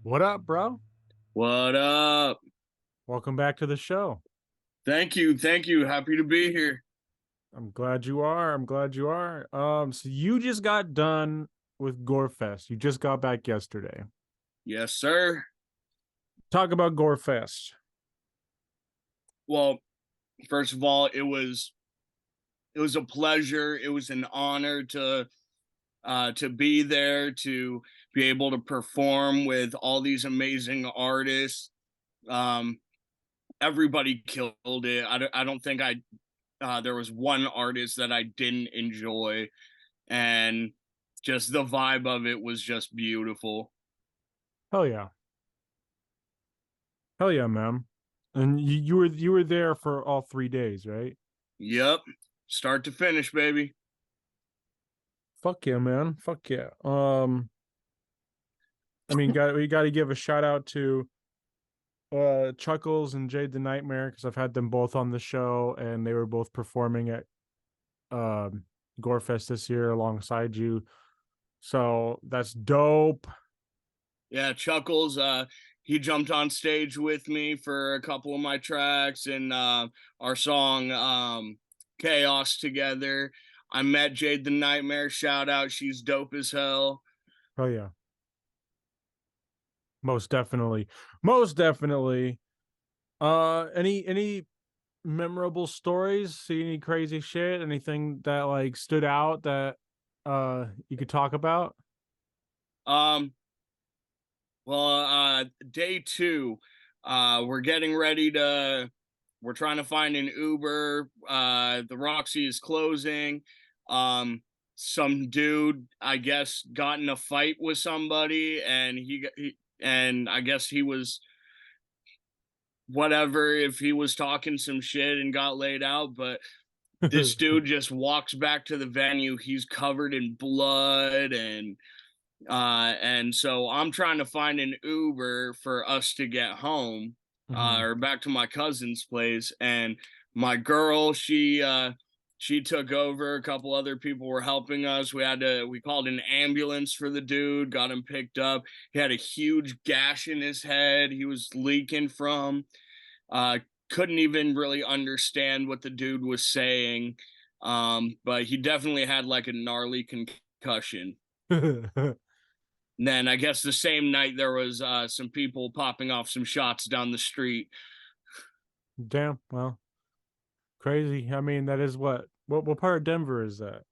What up, bro? What up? Welcome back to the show. Thank you. Thank you. Happy to be here. I'm glad you are. I'm glad you are. So you just got done with Gorefest. You just got back yesterday. Yes, sir. Talk about Gorefest. Well, first of all, it was a pleasure. It was an honor to be there, to be able to perform with all these amazing artists. Um, Everybody killed it. I don't think I there was one artist that I didn't enjoy, and just the vibe of it was just beautiful. Hell yeah. Hell yeah, man. And you were there for all 3 days, right? Yep, start to finish, baby. Fuck yeah, man. Fuck yeah. I mean, we got to give a shout out to Chuckles and Jade the Nightmare because I've had them both on the show and they were both performing at um Gorefest this year alongside you. So that's dope. Yeah, Chuckles, he jumped on stage with me for a couple of my tracks and our song Chaos together. I met Jade the Nightmare. Shout out, she's dope as hell. Oh yeah, most definitely, most definitely. Any memorable stories? See any crazy shit? Anything that like stood out that you could talk about? Um, Day two, we're getting ready to. We're trying to find an Uber. The Roxy is closing. Some dude, I guess, got in a fight with somebody, and and I guess he was whatever if he was talking some shit and got laid out. But this dude just walks back to the venue. He's covered in blood, and so I'm trying to find an Uber for us to get home, Mhm. or back to my cousin's place. And my girl, she took over. A couple other people were helping us. We called an ambulance for the dude, got him picked up. He had a huge gash in his head. He was leaking from. Uh, couldn't even really understand what the dude was saying. But he definitely had like a gnarly concussion. And then I guess the same night there was some people popping off some shots down the street. Damn. Well, crazy. I mean, that is what part of Denver is that?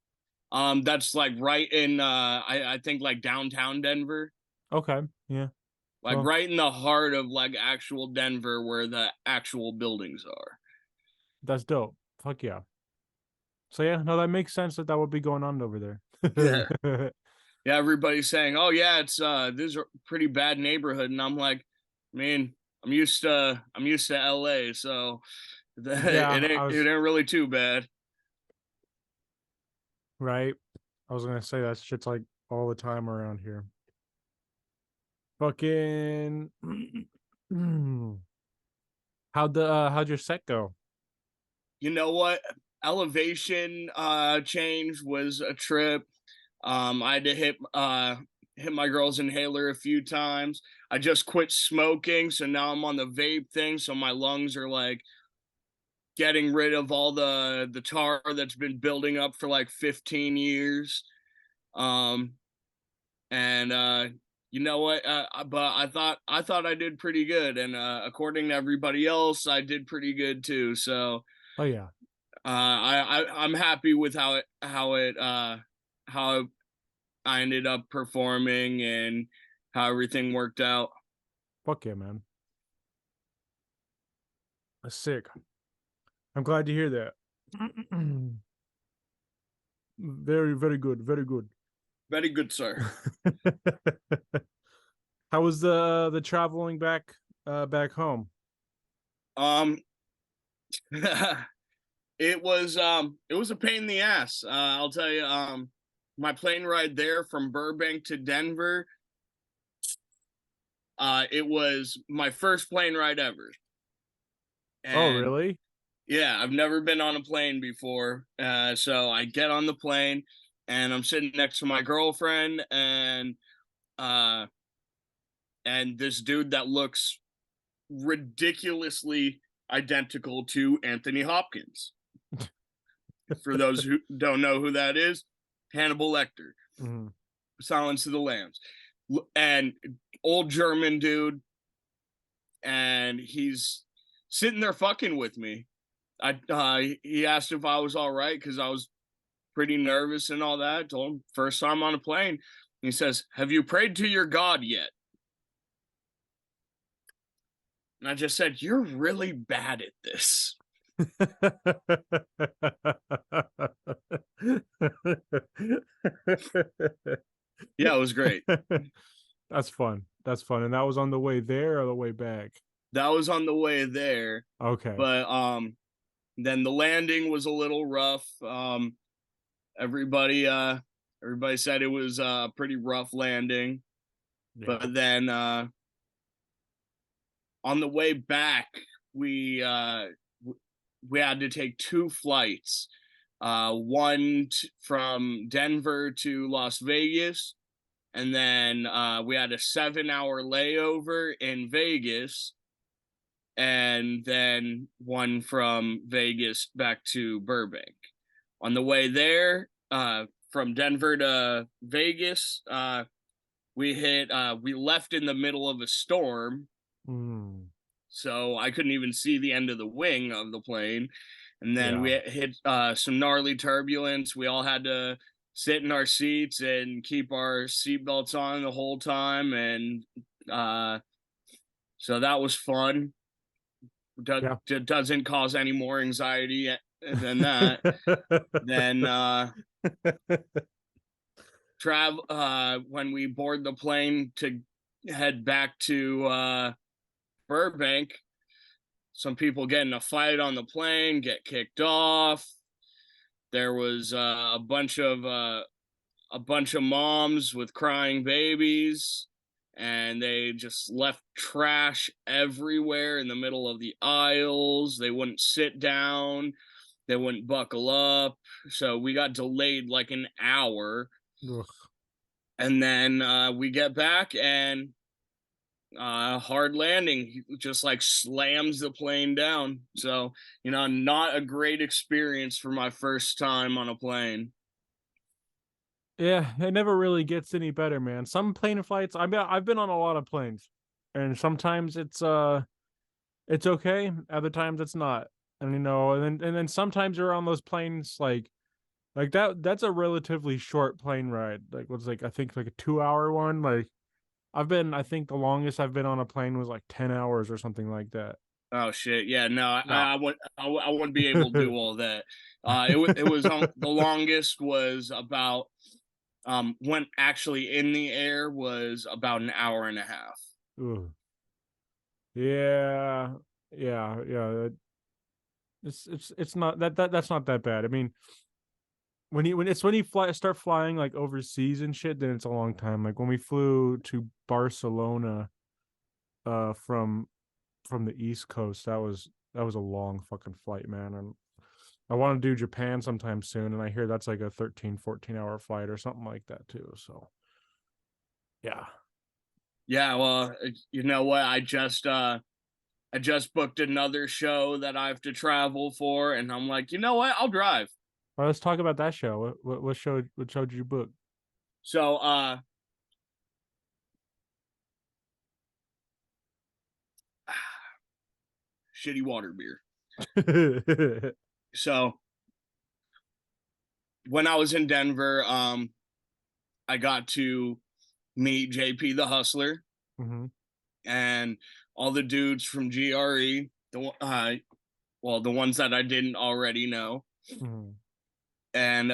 That's like right in I think like downtown Denver, Okay. Yeah. like Well, right in the heart of like actual Denver where the actual buildings are. that's dope. Fuck yeah. So yeah, no, that makes sense that that would be going on over Yeah, there. yeah. Everybody's saying, "Oh yeah, it's this is a pretty bad neighborhood," and I'm like, man, I'm used to LA, so Yeah, it ain't really too bad. right. I was gonna say that shit's like all the time around here. Fucking how'd your set go? You know what? Elevation change was a trip. I had to hit my girl's inhaler a few times. I just quit smoking, so now I'm on the vape thing. So my lungs are like getting rid of all the tar that's been building up for like 15 years. Um, and you know what? But I thought I did pretty good, and according to everybody else, I did pretty good too. So Oh yeah. I'm happy with how I ended up performing and how everything worked out. Fuck yeah, man. That's sick. I'm glad to hear that. Very, very good. Very good. Very good, sir. How was the traveling back home? Um, it was a pain in the ass. I'll tell you. My plane ride there from Burbank to Denver. It was my first plane ride ever, Oh, and really? yeah, I've never been on a plane before. So I get on the plane, and I'm sitting next to my girlfriend, and uh, and this dude that looks ridiculously identical to Anthony Hopkins. For those who don't know who that is, Hannibal Lecter, Mhm. Silence of the Lambs, and old German dude, and he's sitting there fucking with me. He asked if I was all right because I was pretty nervous and all that. I told him first time on a plane. He says, "Have you prayed to your God yet?" And I just said, "You're really bad at this." Yeah, it was great. That's fun. That's fun. And that was on the way there or the way back? That was on the way there, Okay. but then the landing was a little rough. Everybody everybody said it was a pretty rough landing, Yeah. but then on the way back we we had to take two flights, one from Denver to Las Vegas, and then we had a 7-hour layover in Vegas, and then one from Vegas back to Burbank. On the way there, from Denver to Vegas, we left in the middle of a storm, Mm, so I couldn't even see the end of the wing of the plane. And then we yeah. hit some gnarly turbulence. We all had to sit in our seats and keep our seatbelts on the whole time, and uh, so that was fun. Yeah. Doesn't cause any more anxiety than that. Then travel when we board the plane to head back to Burbank, some people get in a fight on the plane, get kicked off. There was a bunch of moms with crying babies, and they just left trash everywhere in the middle of the aisles. They wouldn't sit down, they wouldn't buckle up. So we got delayed like an hour. Ugh. And then we get back, and hard landing, he just like slams the plane down. So, not a great experience for my first time on a plane. Yeah, it never really gets any better, man. Some plane flights, I've been on a lot of planes, and sometimes it's okay, other times it's not. And and then sometimes you're on those planes like that's a relatively short plane ride. Like what's like I think like a 2 hour one. Like I think the longest I've been on a plane was like 10 hours or something like that. Oh shit! Yeah, no, Yeah. I wouldn't be able to do all that. It was the longest was about when actually in the air was about an hour and a half. Ugh. Yeah. Yeah. Yeah. It's not that's not that bad. I mean, when you start flying like overseas and shit, then it's a long time. Like when we flew to Barcelona from the East Coast, that was a long fucking flight, man. And I want to do Japan sometime soon, and I hear that's like a 13-14 hour flight or something like that too. So yeah. Yeah, well, you know what? I just booked another show that I have to travel for, and I'm like, you know what? I'll drive. All right, let's talk about that show. What show did you book? So, shitty water beer. So when I was in Denver, I got to meet JP the Hustler Hmm. and all the dudes from GRE. The ones that I didn't already know, Hmm. and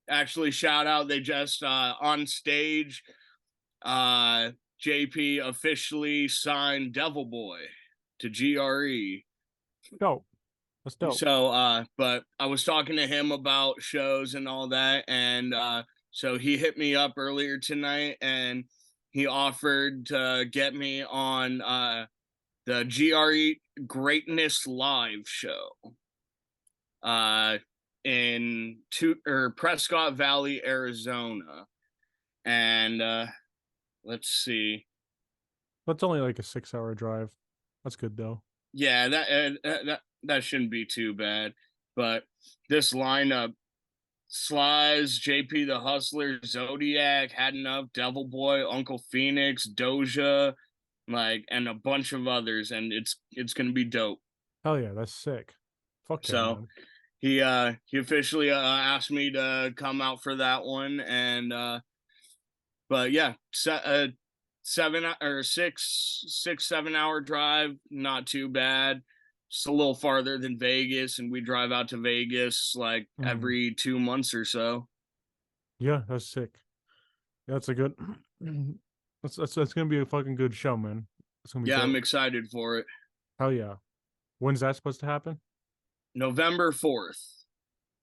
actually shout out. They just on stage. JP officially signed Devil Boy to GRE. Dope. That's dope. So but I was talking to him about shows and all that, and so he hit me up earlier tonight, and he offered to get me on the GRE Greatness Live show uh Prescott Valley, Arizona. And let's see, That's only like a 6 hour drive. That's good though. Yeah, that shouldn't be too bad. But this lineup: Slies, JP the Hustler, Zodiac, Had Enough, Devil Boy, Uncle Phoenix, Doja, like, and a bunch of others, and it's gonna be dope. Hell yeah, that's sick. Fuck yeah, So man. he officially asked me to come out for that one, and but yeah, 7 or 6, 7 hour drive, not too bad. Just a little farther than Vegas, and we drive out to Vegas like Mm. every 2 months or so. Yeah, that's sick. That's a good. That's gonna be a fucking good show, man. It's gonna be Yeah, I'm dope. excited for it. Hell yeah. When's that supposed to happen? November 4th.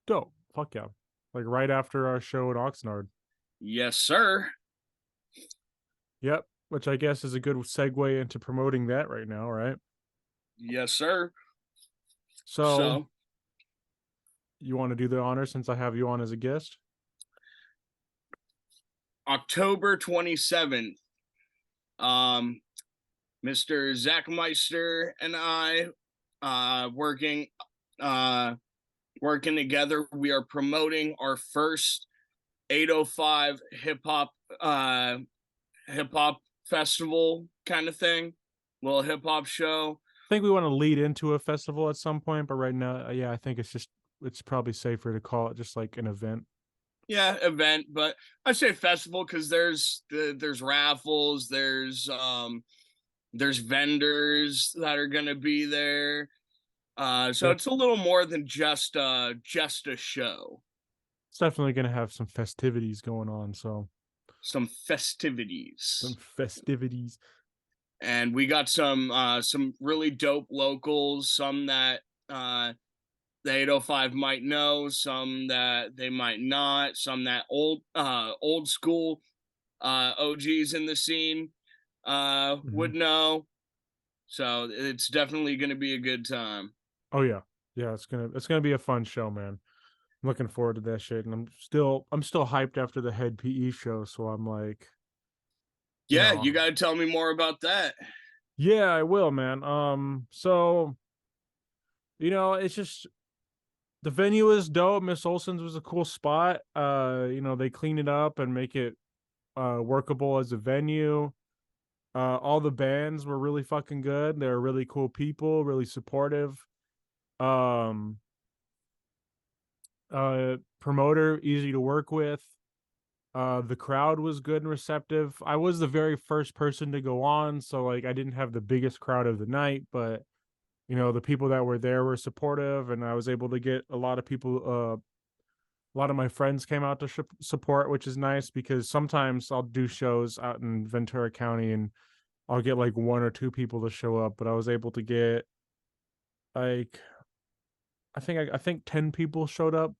Dope. Fuck yeah. Like right after our show at Oxnard. Yes, sir. Yep. Which I guess is a good segue into promoting that right now, right? Yes, sir. So So you want to do the honor since I have you on as a guest? October 27th, um, Mr. Zach Meister and I, working uh working together, we are promoting our first 805 uh hip hop festival kind of thing, little hip hop show. I think we want to lead into a festival at some point, but right now, yeah, I think it's probably safer to call it just like an event. Yeah, event, but I say festival because there's raffles, there's vendors that are gonna be there. So Yeah. it's a little more than just a show. It's definitely gonna have some festivities going on, so Some some festivities. festivities. And we got some really dope locals, some that the 805 might know, some that they might not, some that old school OGs in the scene Mhm. would know. So it's definitely going to be a good time. Oh yeah. Yeah, it's gonna be a fun show, man. I'm looking forward to that shit. And I'm still hyped after the head PE show, so I'm like, you Yeah, know, you got to tell me more about that. yeah, I will, man. So it's just the venue is dope. Miss Olson's was a cool spot. They clean it up and make it workable as a venue. All the bands were really fucking good. They're really cool people, really supportive. Um, Promoter, easy to work with. The crowd was good and receptive. I was the very first person to go on, so like I didn't have the biggest crowd of the night, but the people that were there were supportive, and I was able to get a lot of people. A lot of my friends came out to support, which is nice because sometimes I'll do shows out in Ventura County and I'll get like one or two people to show up, but I was able to get like I think 10 people showed up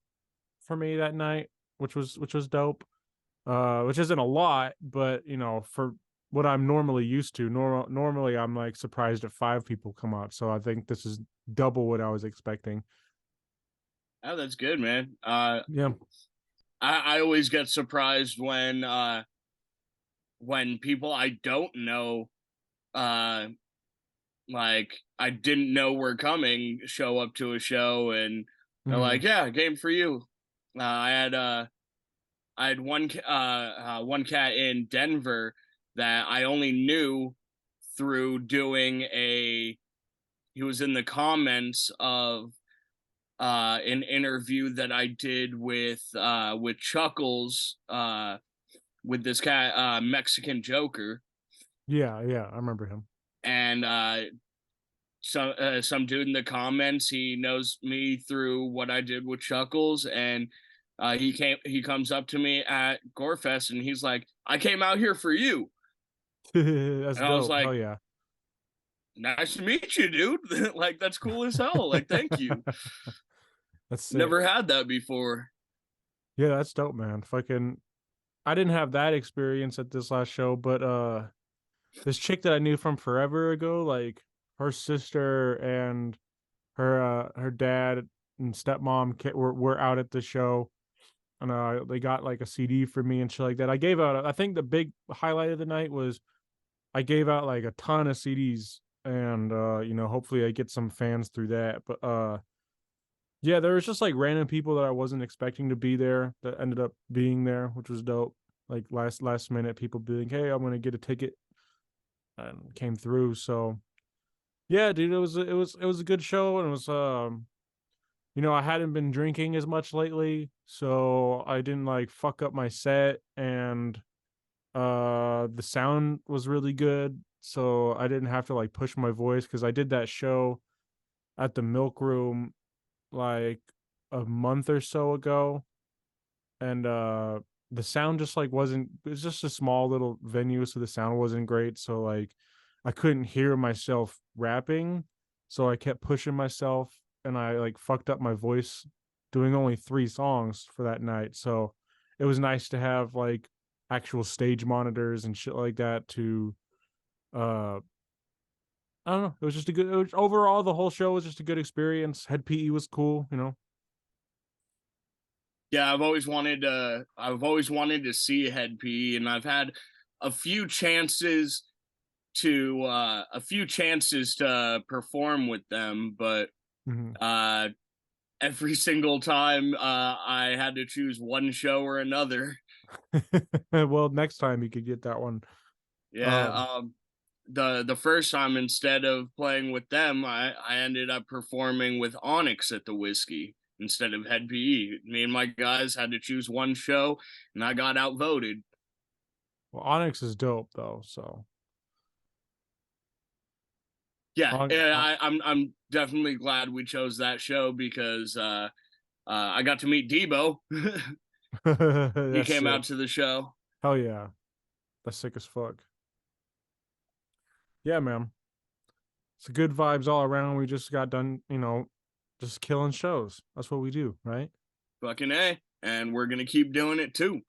for me that night, which was dope. Which isn't a lot, but for what I'm normally used to, normally I'm like surprised if 5 people come out. So I think this is double what I was expecting. Oh, that's good, man. Yeah. I always get surprised when people I don't know, uh, like I didn't know were coming, show up to a show and they're like, Mhm. "Yeah, game for you." I had one cat in Denver that I only knew through doing a. He was in the comments of an interview that I did with Chuckles with this cat Mexican Joker, Yeah, yeah, I remember him. and some dude in the comments, he knows me through what I did with Chuckles, and he comes up to me at Gorefest and he's like, "I came out here for you," That's and I was dope. like, Hell yeah. "Nice to meet you, dude." Like, that's cool as hell. Like, thank you. That's sick. Never had that before. Yeah, that's dope, man. Fucking I didn't have that experience at this last show, but this chick that I knew from forever ago, like her sister and her dad and stepmom were out at the show, and they got like a CD for me and shit like that. I gave out. I think the big highlight of the night was I gave out like a ton of CDs, and hopefully I get some fans through that. But yeah, there was just like random people that I wasn't expecting to be there that ended up being there, which was dope. Like last minute people being, "Hey, I'm gonna get a ticket," and came through. So yeah, dude, it was a good show, and it was I hadn't been drinking as much lately, so I didn't like fuck up my set, and the sound was really good, so I didn't have to like push my voice because I did that show at the Milk Room like a month or so ago, and the sound just like wasn't it was just a small little venue, so the sound wasn't great, so like I couldn't hear myself rapping, so I kept pushing myself, and I like fucked up my voice doing only 3 songs for that night. So it was nice to have like actual stage monitors and shit like that to uh I don't know, it was just overall the whole show was just a good experience. Head PE was cool. Yeah, I've always wanted to see Head P, and I've had a few chances to perform with them, but Mhm. uh every single time I had to choose one show or another. Well, next time you could get that one. Yeah, Um, the first time, instead of playing with them, I ended up performing with Onyx at the Whiskey instead of Head PE. Me and my guys had to choose one show, and I got outvoted. well, Onyx is dope though, so Yeah, On, yeah, I'm definitely glad we chose that show because I got to meet Debo. He that's came sick. out to the show. Hell yeah, that's sick as fuck. Yeah, man, it's good vibes all around. We just got done, just killing shows. That's what we do, right? Fucking A. And we're gonna keep doing it too.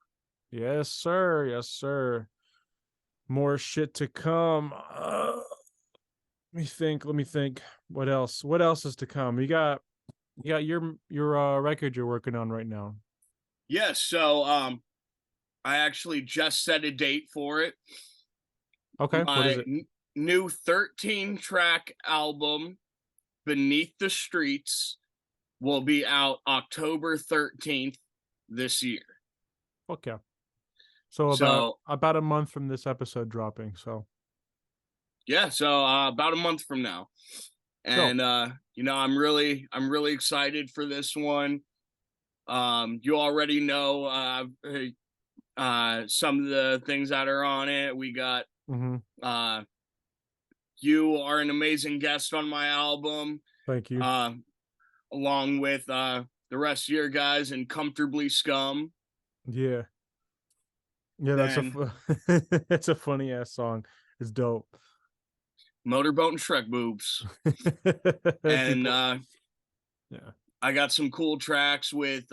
Yes, sir. Yes, sir. More shit to come. Let me think. Let me think. What else? What else is to come? You got your record you're working on right now. Yes, yeah, so I actually just set a date for it. Okay, what is My it? new 13 track album, Beneath the Streets, will be out October 13th this year. Fuck yeah. So about So, about a month from this episode dropping. So yeah, so about a month from now. dope. And I'm really excited for this one. You already know some of the things that are on it. We got Mm-hmm. uh You Are an Amazing Guest on my album, Thank you. uh, along with the rest of your guys and Comfortably Scum. Yeah. Yeah, Then that's a funny ass song. It's dope. Motorboat and Shrek Boobs. And People, yeah. I got some cool tracks with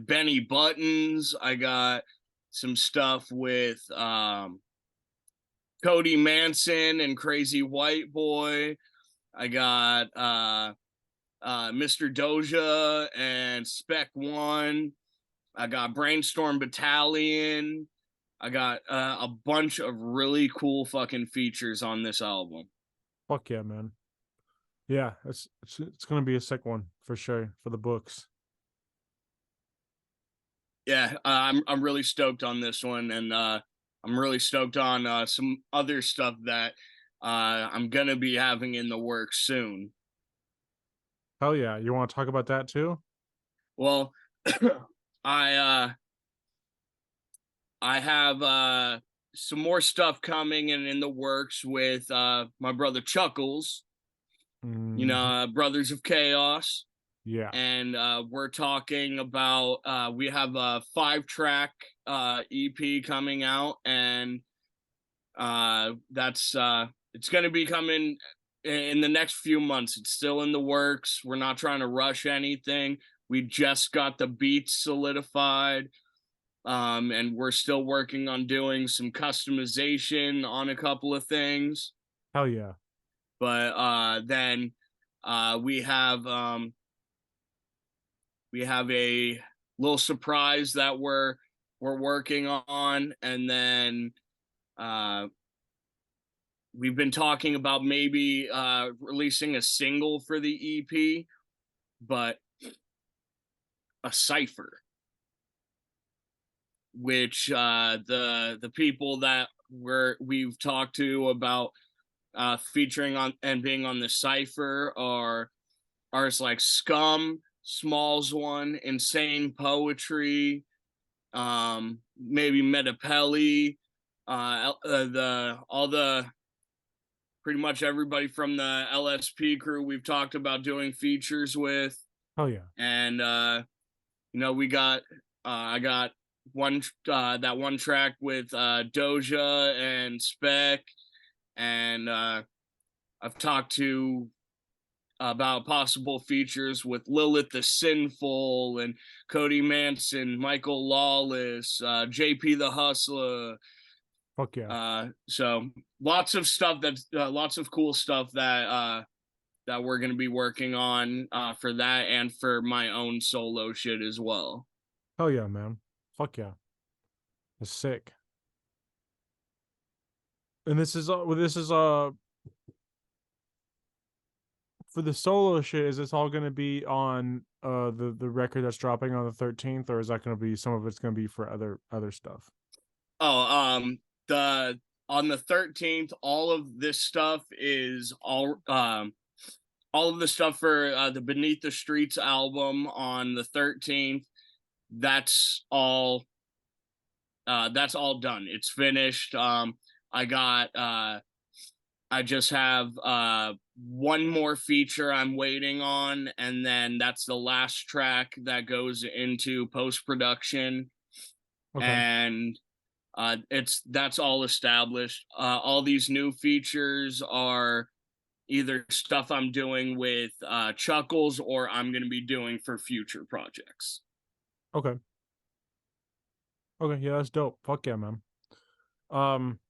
Benny Buttons. I got some stuff with Cody Manson and Crazy White Boy. I got Mr. Doja and Spec One. I got Brainstorm Battalion. I got a bunch of really cool fucking features on this album. Fuck yeah, man. Yeah, it's gonna be a sick one for sure for the books. Yeah, I'm really stoked on this one, and I'm really stoked on some other stuff that I'm gonna be having in the works soon. Hell yeah. You want to talk about that too? Well, I uh, I have some more stuff coming and in the works with my brother Chuckles. Mhm. Brothers of Chaos. Yeah. And we're talking about we have a 5-track EP coming out, and that's it's going to be coming in the next few months. It's still in the works. We're not trying to rush anything. We just got the beats solidified, and we're still working on doing some customization on a couple of things. Hell yeah. But then uh, we have um, we have a little surprise that we're working on, and then uh we've been talking about maybe releasing a single for the EP, but a cipher, which the people that we've talked to about featuring on and being on the cipher are artists like Scum, Smalls One, Insane Poetry, maybe Metapelli, the all the pretty much everybody from the LSP crew we've talked about doing features with. Oh yeah. And we got I got one that one track with Doja and Spec, and I've talked to about possible features with Lilith the Sinful and Cody Manson, Michael Lawless, JP the Hustler. Fuck yeah. So lots of stuff lots of cool stuff that we're going to be working on for that and for my own solo shit as well. Hell yeah, man. Fuck yeah. It's sick. And this is for the solo shit, is this all gonna be on the record that's dropping on the 13th, or is that gonna be some of it's gonna be for other stuff? Oh, the on the 13th, all of this stuff is all of the stuff for the Beneath the Streets album on the 13th. That's all that's all done. It's finished. I got I just have one more feature I'm waiting on, and then that's the last track that goes into post-production. Okay. And that's all established. All these new features are either stuff I'm doing with Chuckles or I'm going to be doing for future projects. Okay. Okay. Yeah, that's dope. Fuck yeah, man. Um.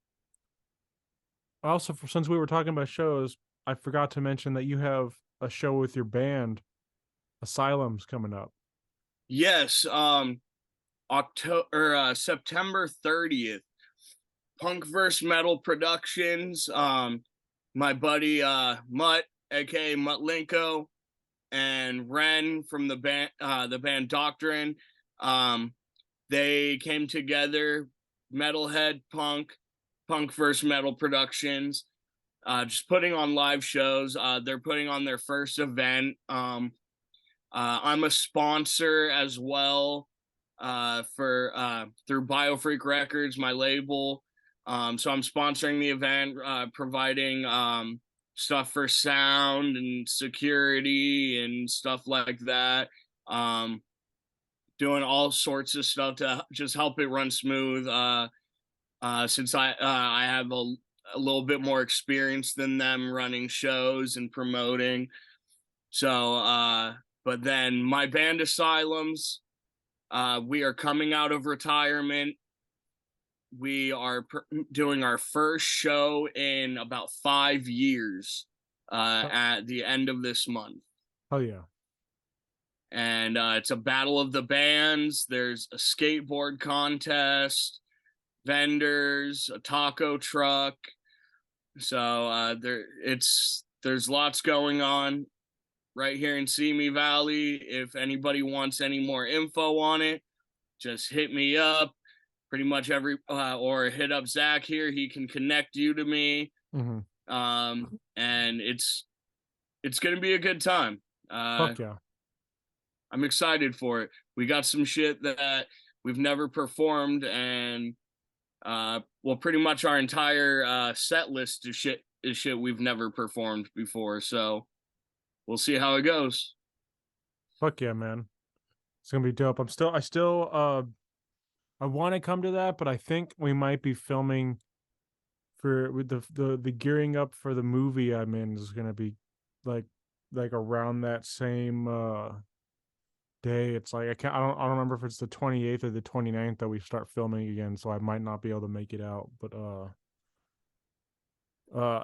Also, since we were talking about shows, I forgot to mention that you have a show with your band, Asylum's coming up. Yes, October September 30th, Punk vs Metal Productions. My buddy Mutt, aka Muttlinko, and Ren from the band Doctrine. They came together, Metalhead Punk vs Metal Productions, just putting on live shows. They're putting on their first event. I'm a sponsor as well for through Biofreak Records, my label. So I'm sponsoring the event, providing stuff for sound and security and stuff like that. Doing all sorts of stuff to just help it run smooth. Since I have a little bit more experience than them running shows and promoting. So, but then my band Asylums, we are coming out of retirement. We are doing our first show in about 5 years at the end of this month. Oh yeah. And it's a battle of the bands. There's a skateboard contest, vendors, a taco truck. So there's lots going on right here in Simi Valley. If anybody wants any more info on it, just hit me up. Pretty much or hit up Zach here. He can connect you to me. Mm-hmm. And it's gonna be a good time. Fuck yeah. I'm excited for it. We got some shit that we've never performed, and well, pretty much our entire set list is shit we've never performed before. So we'll see how it goes. Fuck yeah, man. It's gonna be dope. I want to come to that, but I think we might be filming for with the gearing up for the movie I'm in is gonna be like around that same day. It's like I don't remember if it's the 28th or the 29th that we start filming again, so I might not be able to make it out. But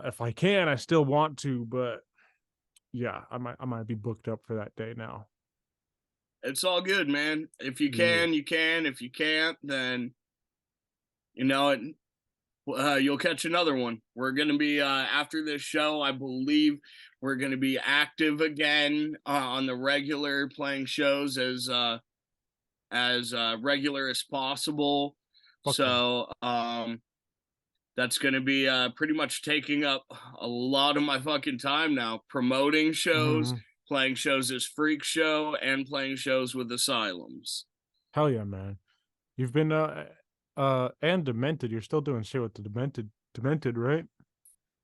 if I can, I still want to, but yeah, I might be booked up for that day now. It's all good, man. If you Yeah. can, you can. If you can't, then you know it. You'll catch another one. We're going to be after this show, I believe we're going to be active again on the regular, playing shows as regular as possible. Fuck yeah. So that's going to be pretty much taking up a lot of my fucking time now, promoting shows, Hmm. playing shows as Freakshow, and playing shows with Asylums. Hell yeah, man. You've been and Demented. You're still doing shit with the Demented, right?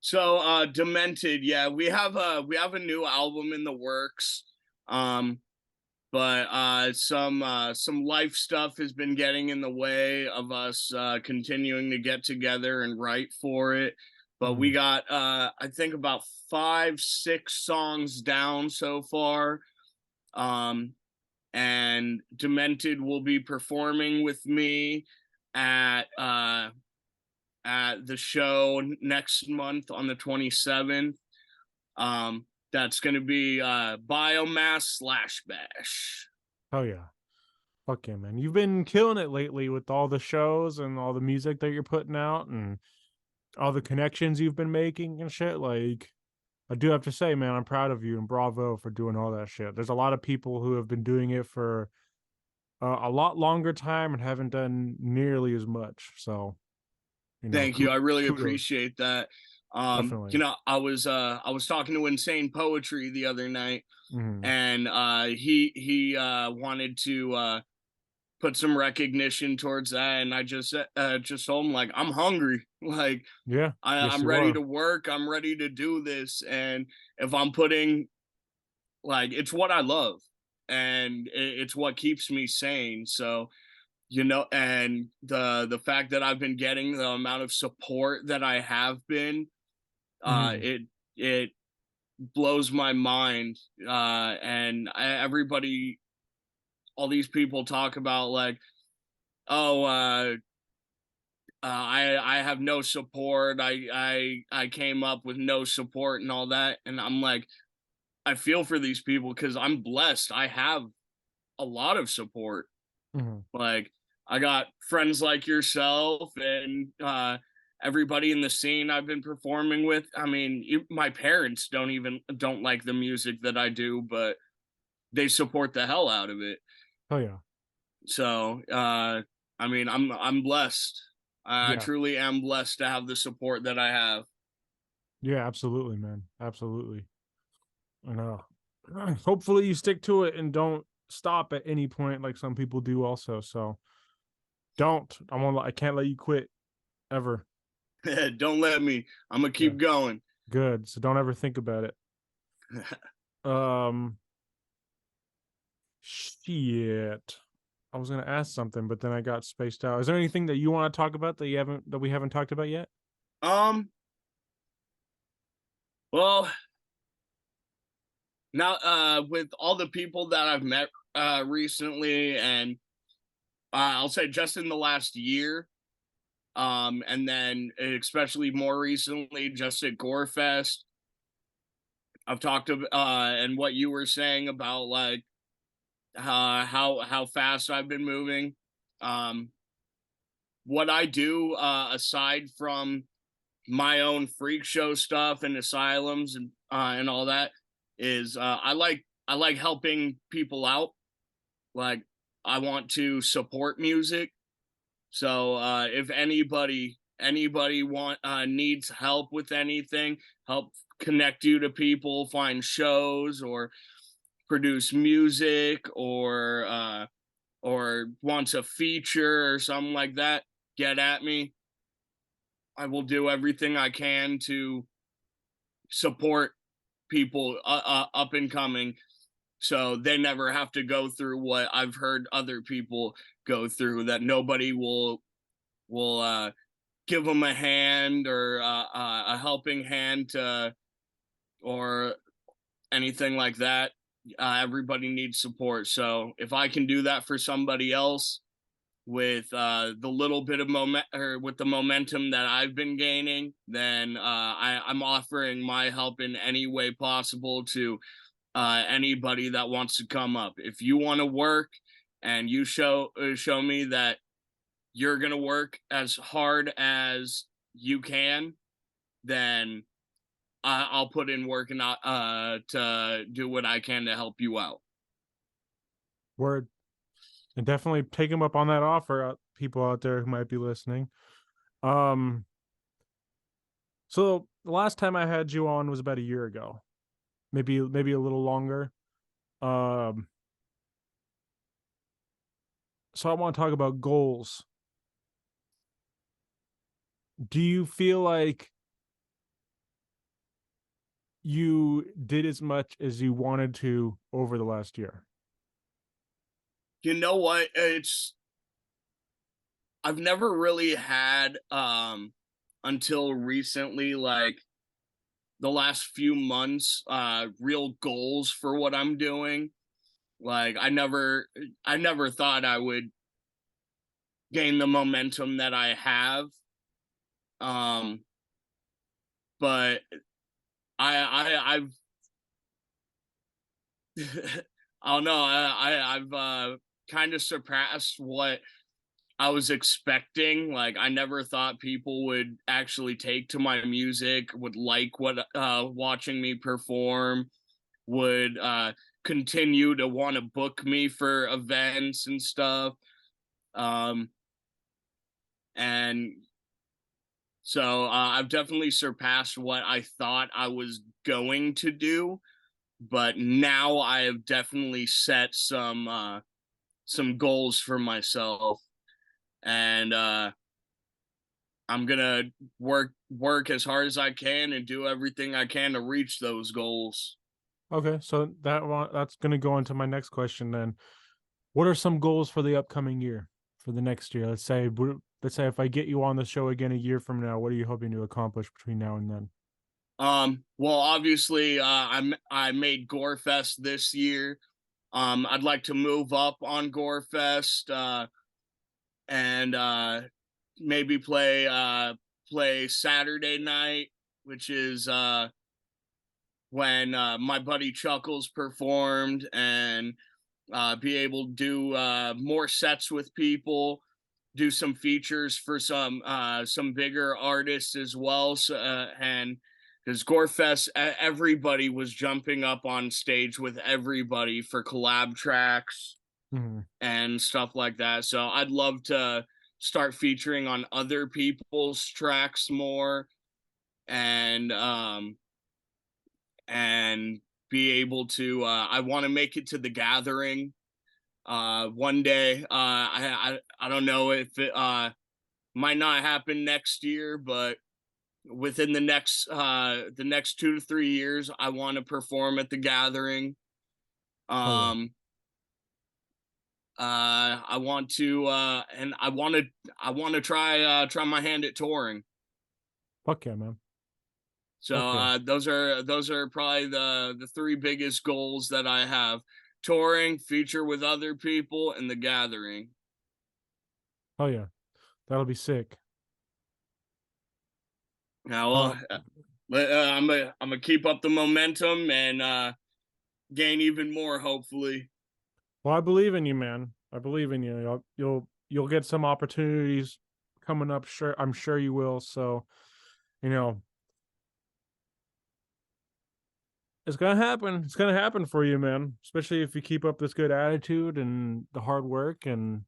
So Demented, yeah, we have a new album in the works. Um but some life stuff has been getting in the way of us continuing to get together and write for it. But we Mm. got I think about 5 6 songs down so far. um and Demented will be performing with me at the show next month on the 27th. That's going to be Biomass Slash Bash. Hell yeah. Fuck yeah, man. You've been killing it lately with all the shows and all the music that you're putting out and all the connections you've been making and shit. Like, I do have to say, man, I'm proud of you and bravo for doing all that shit. There's a lot of people who have been doing it for a lot longer time and haven't done nearly as much. So, Thank you. I really kudos. appreciate that. Definitely. I was talking to Insane Poetry the other night, Hmm. and he wanted to put some recognition towards that, and I just told him, like, I'm hungry. Like, Yeah. Yes, I'm you ready are. to work. I'm ready to do this, and if I'm putting, like, it's what I love, and it's what keeps me sane. So, and the fact that I've been getting the amount of support that I have been, Hmm. it blows my mind. Everybody, all these people talk about, like, oh, I have no support. I came up with no support and all that, and I'm like, I feel for these people because I'm blessed. I have a lot of support. Hmm. Like, I got friends like yourself and everybody in the scene I've been performing with. I mean, my parents don't like the music that I do, but they support the hell out of it. Hell yeah. So, I mean, I'm blessed. I Yeah. truly am blessed to have the support that I have. Yeah, absolutely, man. Absolutely. I know. Hopefully you stick to it and don't stop at any point like some people do also. So don't. I can't let you quit ever. Don't let me. I'm gonna Yeah. keep going. Good. So don't ever think about it. Um shit. I was gonna ask something, but then I got spaced out. Is there anything that you want to talk about that we haven't talked about yet? um. Well, now, with all the people that I've met recently, and I'll say just in the last year, and then especially more recently, just at Gorefest, I've talked about and what you were saying about, like, how fast I've been moving. Um, what I do, aside from my own freak show stuff and asylums and all that, is I like helping people out. Like, I want to support music. So if anybody needs help with anything, help connect you to people, find shows, or produce music, or wants a feature or something like that, get at me. I will do everything I can to support people up and coming, so they never have to go through what I've heard other people go through, that nobody will give them a hand, or a helping hand, to or anything like that. Everybody needs support, so if I can do that for somebody else with the little bit of moment, or with the momentum that I've been gaining, then I'm offering my help in any way possible to anybody that wants to come up. If you want to work, and you show me that you're gonna work as hard as you can, then I'll put in work and to do what I can to help you out. Word. And definitely take him up on that offer, people out there who might be listening. Um, so the last time I had you on was about a year ago, maybe a little longer. Um, so I want to talk about goals. Do you feel like you did as much as you wanted to over the last year? You know what? I've never really had until recently, like the last few months, real goals for what I'm doing. Like I never thought I would gain the momentum that I have. Um, but I've I don't know. I've kind of surpassed what I was expecting. Like I never thought people would actually take to my music, would like what watching me perform, would continue to want to book me for events and stuff. Um and so I've definitely surpassed what I thought I was going to do, but now I have definitely set some goals for myself, and I'm gonna work as hard as I can and do everything I can to reach those goals. Okay, so that's going to go into my next question then. What are some goals for the upcoming year, for the next year? Let's say if I get you on the show again a year from now, what are you hoping to accomplish between now and then? Well, obviously, I made Gorefest this year. I'd like to move up on Gorefest, and maybe play Saturday night, which is when my buddy Chuckles performed, and be able to do more sets with people, do some features for some bigger artists as well. So, and because Gorefest, everybody was jumping up on stage with everybody for collab tracks Mhm. and stuff like that. So I'd love to start featuring on other people's tracks more, and and be able to I want to make it to the gathering one day. I don't know if it might not happen next year, but within the next 2 to 3 years, I want to perform at the gathering. Oh yeah. Um I want to and I want to try my hand at touring. Fuck yeah, man. So Fuck yeah. those are probably the three biggest goals that I have: touring, feature with other people, and the gathering. Oh yeah. That'll be sick. Now, Uh, I'm gonna keep up the momentum and gain even more, hopefully. well, I believe in you, man. I believe in you. You'll get some opportunities coming up. Sure, I'm sure you will. So, you know, it's gonna happen. It's gonna happen for you, man. Especially if you keep up this good attitude and the hard work, and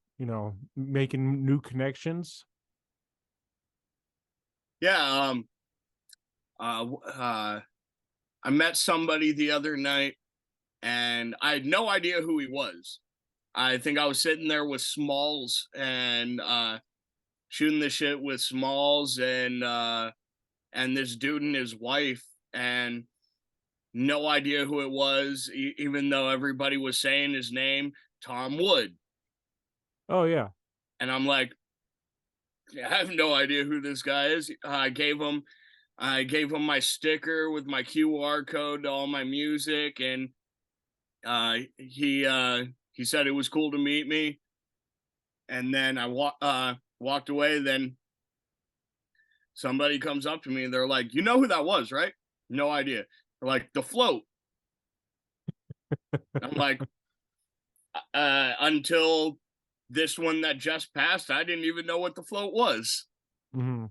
making new connections. Yeah. Uh, uh, I met somebody the other night, and I had no idea who he was. I think I was sitting there with Smalls and shooting the shit with Smalls and this dude and his wife, and no idea who it was, even though everybody was saying his name, Tom Wood. Oh yeah. And I'm like, I have no idea who this guy is. I gave him my sticker with my QR code to all my music, and he said it was cool to meet me. And then walked away. Then somebody comes up to me and they're like, "You know who that was, right?" No idea. They're like, "The Float." I'm like, until this one that just passed, I didn't even know what The Float was. Hmm.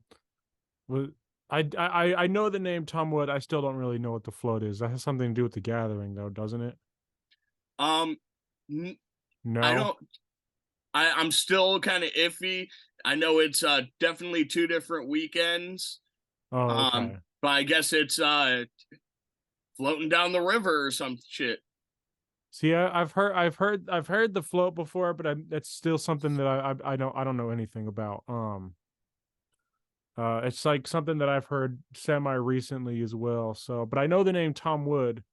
Was I know the name Tom Wood. I still don't really know what the float is. That has something to do with the gathering, though, doesn't it? Um, n- I No. don't. I'm still kind of iffy. I know it's definitely two different weekends. Oh, okay. But I guess it's floating down the river or some shit. See, I've heard the float before, but that's still something that I don't know anything about. It's like something that I've heard semi recently as well. So, but I know the name Tom Wood.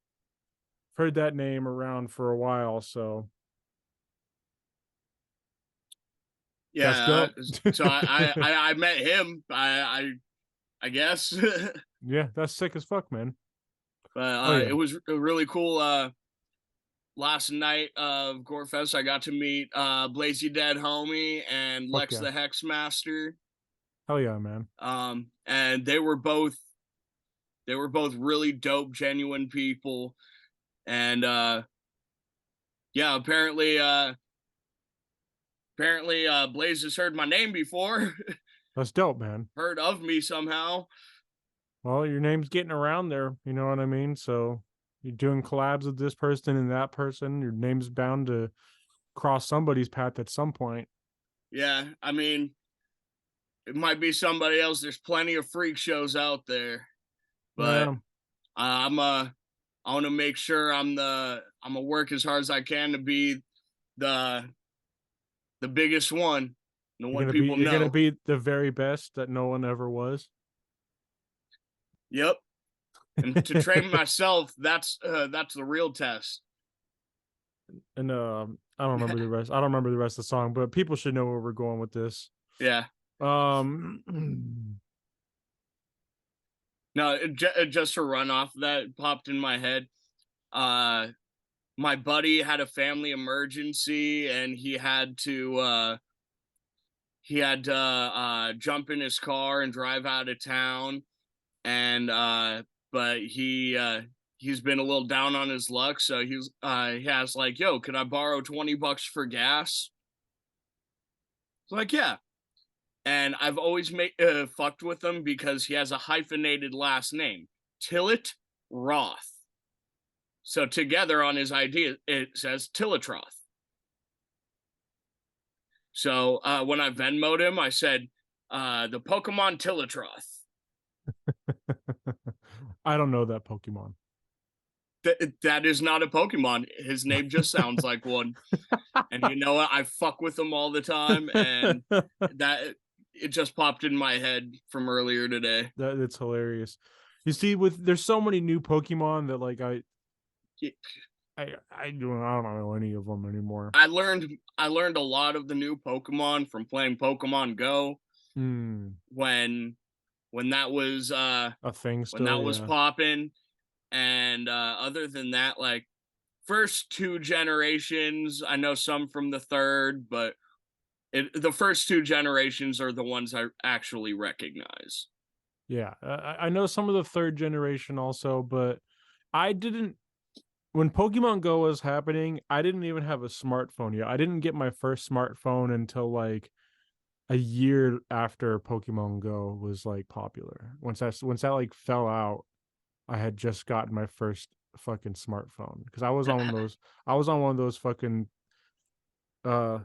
Heard that name around for a while. So that's Yeah. dope. So I met him. I guess. Yeah, that's sick as fuck, man. But Oh yeah, it was really cool. Last night of Gorefest, I got to meet Blazy Dead Homie and fuck Lex yeah, the Hexmaster. hell yeah, man. And they were both really dope, genuine people. And yeah, apparently Blaze has heard my name before, That's dope, man. heard of me somehow. Well, your name's getting around there. You know what I mean? So you're doing collabs with this person and that person. Your name's bound to cross somebody's path at some point. Yeah, I mean, it might be somebody else. There's plenty of freak shows out there, but Yeah, I'm I want to make sure I'm gonna work as hard as I can to be the biggest one, the one people you're gonna know. be the very best that no one ever was. Yep. And to train myself, that's the real test. And I don't remember the rest. I don't remember the rest of the song, but people should know where we're going with this. Yeah. Um, No, just to run off that popped in my head. Uh, my buddy had a family emergency, and he had to jump in his car and drive out of town. And but he's been a little down on his luck, so he has like, yo, could I borrow $20 for gas? Like, yeah. And I've always fucked with him because he has a hyphenated last name, Tillett Roth. So together on his ID, it says Tillitroth. So when I Venmoed him, I said, the Pokemon Tillitroth. I don't know that Pokemon. That is not a Pokemon. His name just sounds like one. And you know what? I fuck with him all the time, and that it just popped in my head from earlier today. That's hilarious. You see, with there's so many new Pokemon that like I don't know any of them anymore. I learned a lot of the new Pokemon from playing Pokemon Go Hmm. when when that was A thing when still, that was yeah. popping. And other than that, like first two generations, I know some from the third, but the first two generations are the ones I actually recognize. Yeah. I know some of the third generation also, but I didn't when Pokemon Go was happening, I didn't even have a smartphone yet. I didn't get my first smartphone until like a year after Pokemon Go was like popular. Once that like fell out, I had just gotten my first fucking smartphone because I was on one of those fucking uh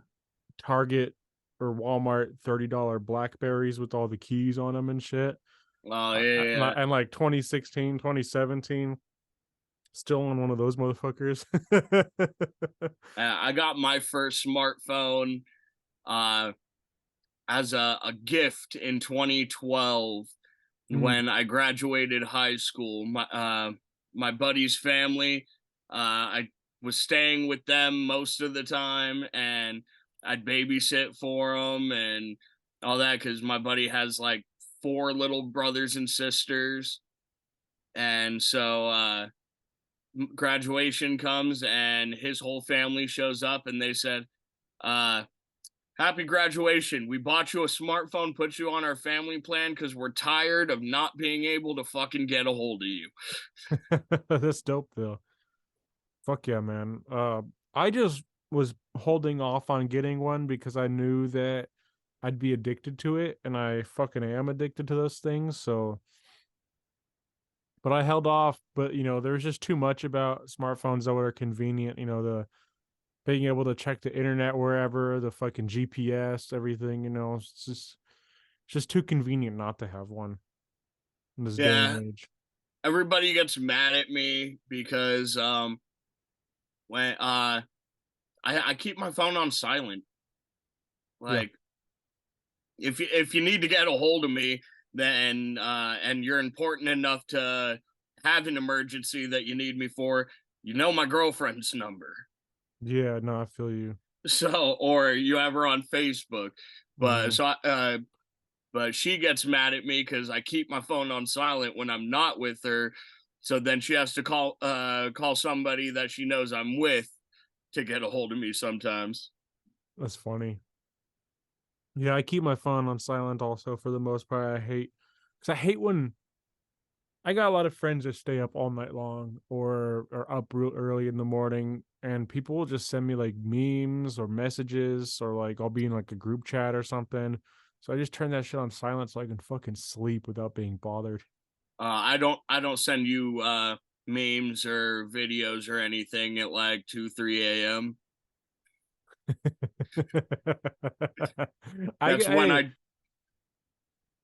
Target or Walmart $30 Blackberries with all the keys on them and shit. Oh yeah, And like 2016, 2017, still on one of those motherfuckers. I got my first smartphone uh, as a gift in 2012 Mm. when I graduated high school. My buddy's family, I was staying with them most of the time, and I'd babysit for them and all that because my buddy has like four little brothers and sisters. And so graduation comes, and his whole family shows up, and they said, uh, happy graduation. We bought you a smartphone, put you on our family plan because we're tired of not being able to fucking get a hold of you. That's dope though. Fuck yeah, man. I just was holding off on getting one because I knew that I'd be addicted to it, and I fucking am addicted to those things. So, but I held off. But there's just too much about smartphones that were convenient. The being able to check the internet wherever, the fucking GPS, everything. It's just too convenient not to have one in this day Yeah, and age. everybody gets mad at me because when I keep my phone on silent. Yeah, Like if you need to get a hold of me, then and you're important enough to have an emergency that you need me for, you know my girlfriend's number. yeah. No, I feel you. So or you have her on Facebook. But Hmm. so but she gets mad at me because I keep my phone on silent when I'm not with her. So then she has to call somebody that she knows I'm with to get a hold of me sometimes. That's funny. Yeah, I keep my phone on silent also for the most part. Because I hate when I got a lot of friends that stay up all night long or are up real early in the morning, and people will just send me like memes or messages, or like I'll be in like a group chat or something. So I just turn that shit on silent so I can fucking sleep without being bothered. I don't send you memes or videos or anything at like 2 3 a.m. That's when Hey, I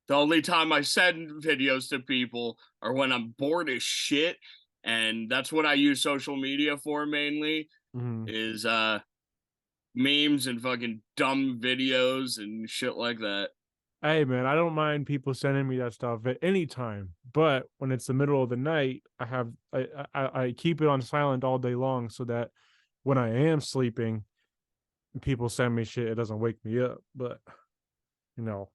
the only time I send videos to people are when I'm bored as shit, and that's what I use social media for mainly mhm. is memes and fucking dumb videos and shit like that. Hey man, I don't mind people sending me that stuff at any time, but when it's the middle of the night, I keep it on silent all day long so that when I am sleeping, people send me shit, it doesn't wake me up. But you know,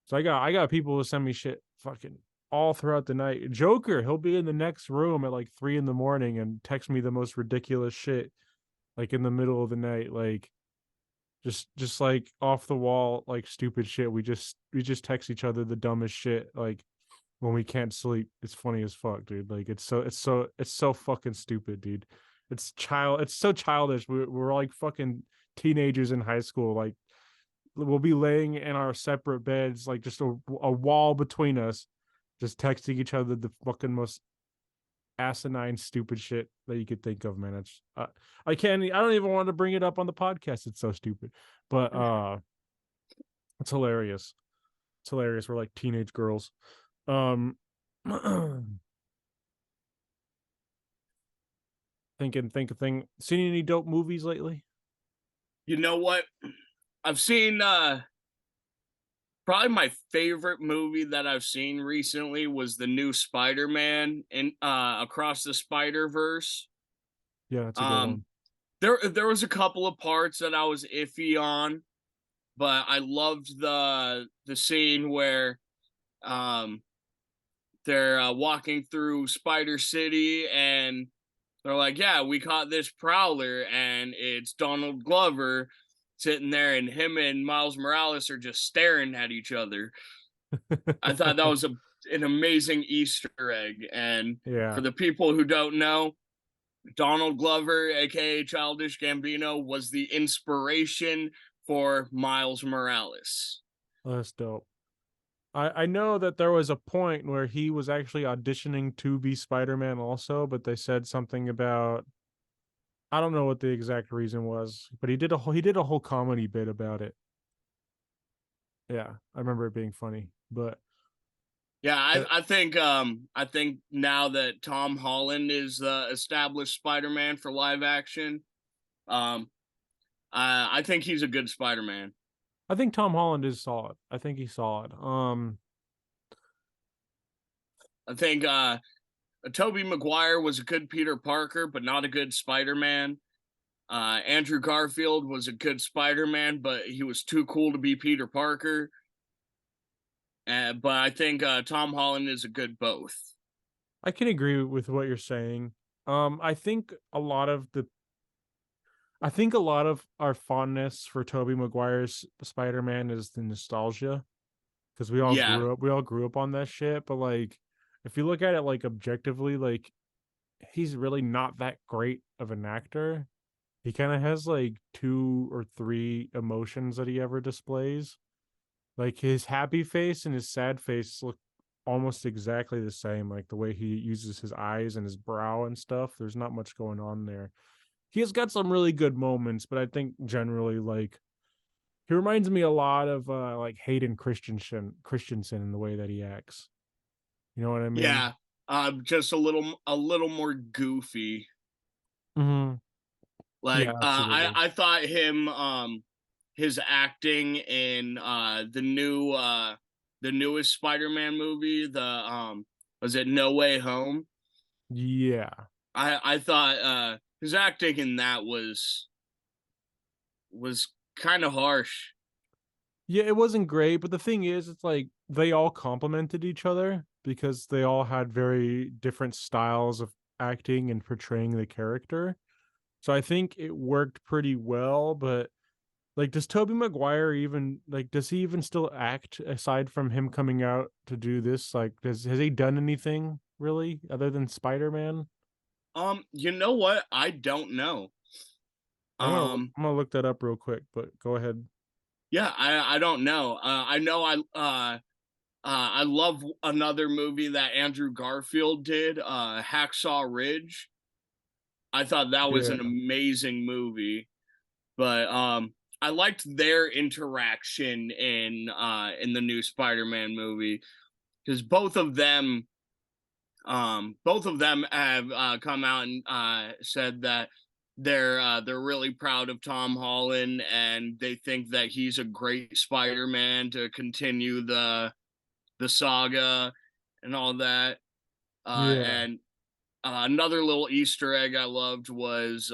so I got people who send me shit fucking all throughout the night. Joker, he'll be in the next room at like 3 in the morning and text me the most ridiculous shit, like in the middle of the night, like just like off the wall, like stupid shit. We just text each other the dumbest shit, like when we can't sleep. It's funny as fuck, dude. Like it's so fucking stupid, dude. It's so childish. We're like fucking teenagers in high school. Like we'll be laying in our separate beds, like just a wall between us, just texting each other the fucking most asinine, stupid shit that you could think of, man. I can't. I don't even want to bring it up on the podcast. It's so stupid, but it's hilarious. It's hilarious. We're like teenage girls. Um, think. Seen any dope movies lately? You know what? I've seen probably my favorite movie that I've seen recently was the new Spider-Man in Across the Spider-Verse. Yeah, that's a good Um one. there was a couple of parts that I was iffy on, but I loved the scene where um they're walking through Spider City and they're like, "Yeah, we caught this prowler and it's Donald Glover sitting there and him and Miles Morales are just staring at each other." I thought that was an amazing Easter egg. And for Yeah, the people who don't know, Donald Glover, aka Childish Gambino, was the inspiration for Miles Morales. that's dope. I know that there was a point where he was actually auditioning to be Spider-Man also, but they said something about, I don't know what the exact reason was, but he did a whole comedy bit about it. Yeah, I remember it being funny. But Yeah, uh, I think now that Tom Holland is the established Spider-Man for live action, um, I think he's a good Spider-Man. I think Tom Holland is solid. I think he's solid. I think Tobey Maguire was a good Peter Parker, but not a good Spider-Man. Andrew Garfield was a good Spider-Man, but he was too cool to be Peter Parker. But I think Tom Holland is a good both. I can agree with what you're saying. Um, I think a lot of the I think a lot of our fondness for Tobey Maguire's Spider-Man is the nostalgia, because Yeah, we all grew up on that shit. But like, if you look at it like objectively, like he's really not that great of an actor. He kind of has like two or three emotions that he ever displays. Like his happy face and his sad face look almost exactly the same. Like the way he uses his eyes and his brow and stuff. There's not much going on there. He has got some really good moments, but I think generally like he reminds me a lot of like Hayden Christensen in the way that he acts. You know what I mean? Yeah, just a little more goofy. Mm-hmm. Yeah, Like absolutely. I thought him his acting in the newest Spider-Man movie, the was it No Way Home? Yeah. I thought his acting in that was kind of harsh. Yeah, it wasn't great, but the thing is, it's like they all complemented each other because they all had very different styles of acting and portraying the character. So I think it worked pretty well, but like does Toby Maguire even like does he even still act aside from him coming out to do this? Like does has he done anything really other than Spider-Man? You know what? I don't know. Um, I'm gonna look that up real quick, but go ahead. yeah, I don't know. I know I love another movie that Andrew Garfield did, Hacksaw Ridge. I thought that was Yeah. an amazing movie, but I liked their interaction in the new Spider-Man movie because both of them have come out and said that they're really proud of Tom Holland and they think that he's a great Spider-Man to continue the saga and all that. Yeah. And another little Easter egg I loved was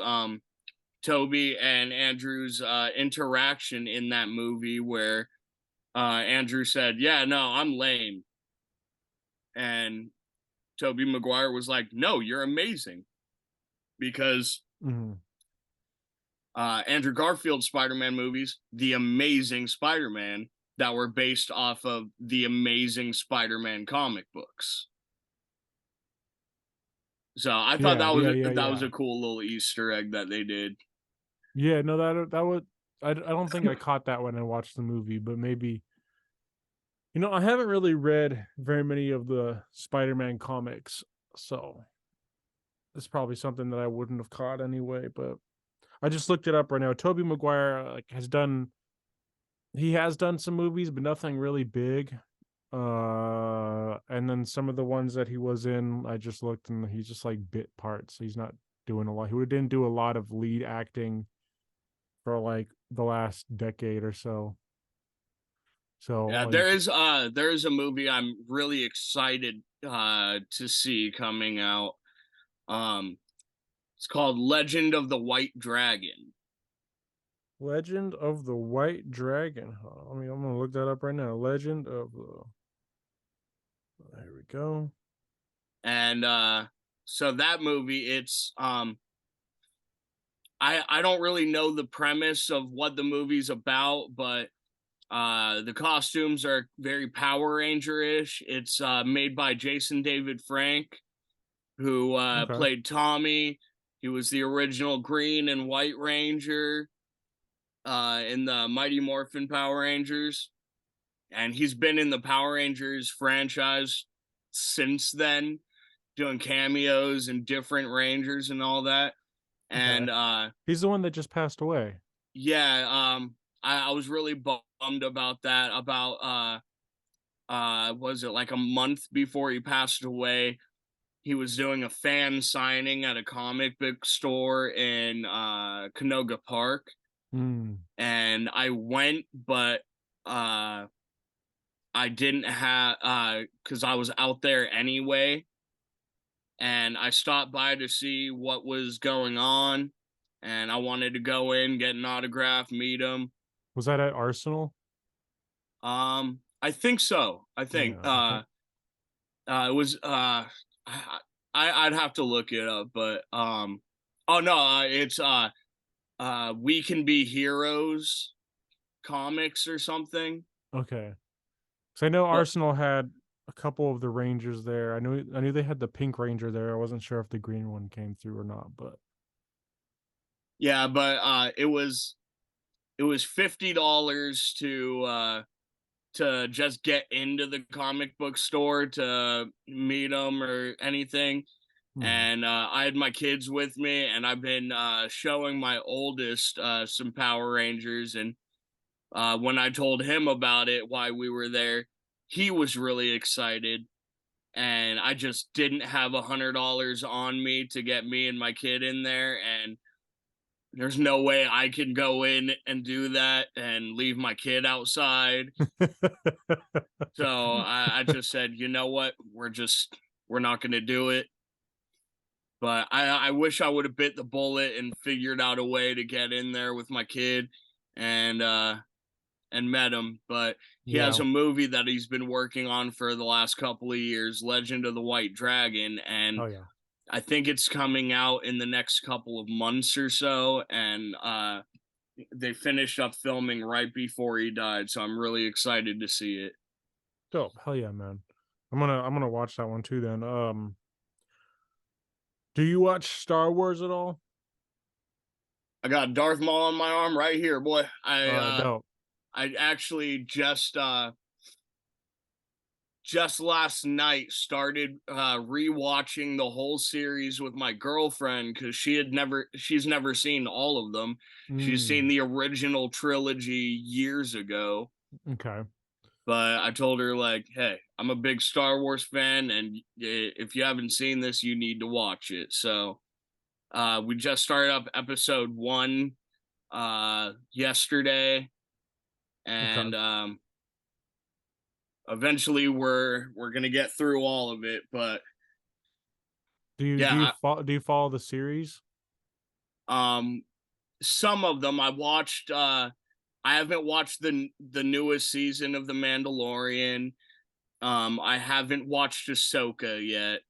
Toby and Andrew's interaction in that movie where Andrew said, "Yeah, no, I'm lame," and Toby Maguire was like, "No, you're amazing," because Mhm. Andrew Garfield's Spider-Man movies, The Amazing Spider-Man, that were based off of the Amazing Spider-Man comic books. So I thought Yeah, yeah, yeah, that was yeah. a cool little Easter egg that they did. Yeah, no, that would I don't think I caught that when I watched the movie, but maybe I haven't really read very many of the Spider-Man comics, so it's probably something that I wouldn't have caught anyway, but I just looked it up right now. Toby Maguire like he has done some movies, but nothing really big. And then some of the ones that he was in, I just looked and he's just like bit parts. He's not doing a lot. He didn't do a lot of lead acting for like the last decade or so. So Yeah, like there is a movie I'm really excited to see coming out. Um it's called Legend of the White Dragon. Legend of the White Dragon. I mean, I'm gonna look that up right now. Legend of the. There we go. And so that movie I don't really know the premise of what the movie's about, but the costumes are very Power Ranger-ish. It's made by Jason David Frank, who Okay. played Tommy. He was the original Green and White Ranger in the Mighty Morphin Power Rangers, and he's been in the Power Rangers franchise since then, doing cameos and different Rangers and all that. Okay. And He's the one that just passed away. yeah, I was really bummed about that. About was it like a month before he passed away? He was doing a fan signing at a comic book store in Canoga Park, Hmm. and I went, but uh, I didn't have because I was out there anyway, and I stopped by to see what was going on, and I wanted to go in, get an autograph, meet him. Was that at Arsenal? I think so. I think Yeah. Okay. it was I'd have to look it up, but oh no, it's We Can Be Heroes comics or something. Okay. So I know But Arsenal had a couple of the Rangers there. I knew they had the Pink Ranger there. I wasn't sure if the green one came through or not, but Yeah, but it was $50 to just get into the comic book store to meet them or anything. Hmm. And I had my kids with me, and I've been showing my oldest some Power Rangers. And when I told him about it, why we were there, he was really excited. And I just didn't have $100 on me to get me and my kid in there. And there's no way I can go in and do that and leave my kid outside. So I just said, you know what, we're not going to do it. But I wish I would have bit the bullet and figured out a way to get in there with my kid and and met him. But he has Yeah. a movie that he's been working on for the last couple of years, Legend of the White Dragon, and Oh yeah. I think it's coming out in the next couple of months or so. And they finished up filming right before he died, so I'm really excited to see it. Dope. Hell yeah, man. I'm gonna watch that one too then. Do you watch Star Wars at all? I got Darth Maul on my arm right here, boy. Dope. I actually just last night started rewatching the whole series with my girlfriend because she's never seen all of them. She's seen Mm, the original trilogy years ago, okay. but I told her, like, hey, I'm a big Star Wars fan, and if you haven't seen this, you need to watch it. So we just started up episode one yesterday, Okay. and eventually we're gonna get through all of it. But yeah, Do you follow the series? um some of them I watched. I haven't watched the newest season of The Mandalorian. I haven't watched Ahsoka yet.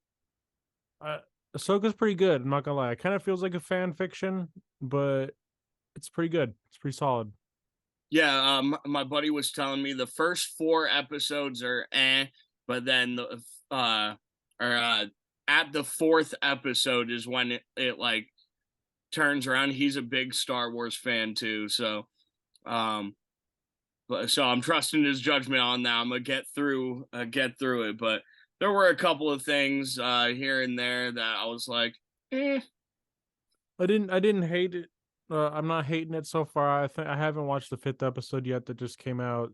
Uh, Ahsoka's pretty good. I'm not gonna lie. It kind of feels like a fan fiction, but it's pretty good. It's pretty solid. Yeah, my buddy was telling me the first four episodes are but then the or at the fourth episode is when it like turns around. He's a big Star Wars fan too, so um so I'm trusting his judgment on that. I'm gonna get through it, but there were a couple of things here and there that I was like, eh. I didn't hate it. I'm not hating it so far. I think I haven't watched the fifth episode yet that just came out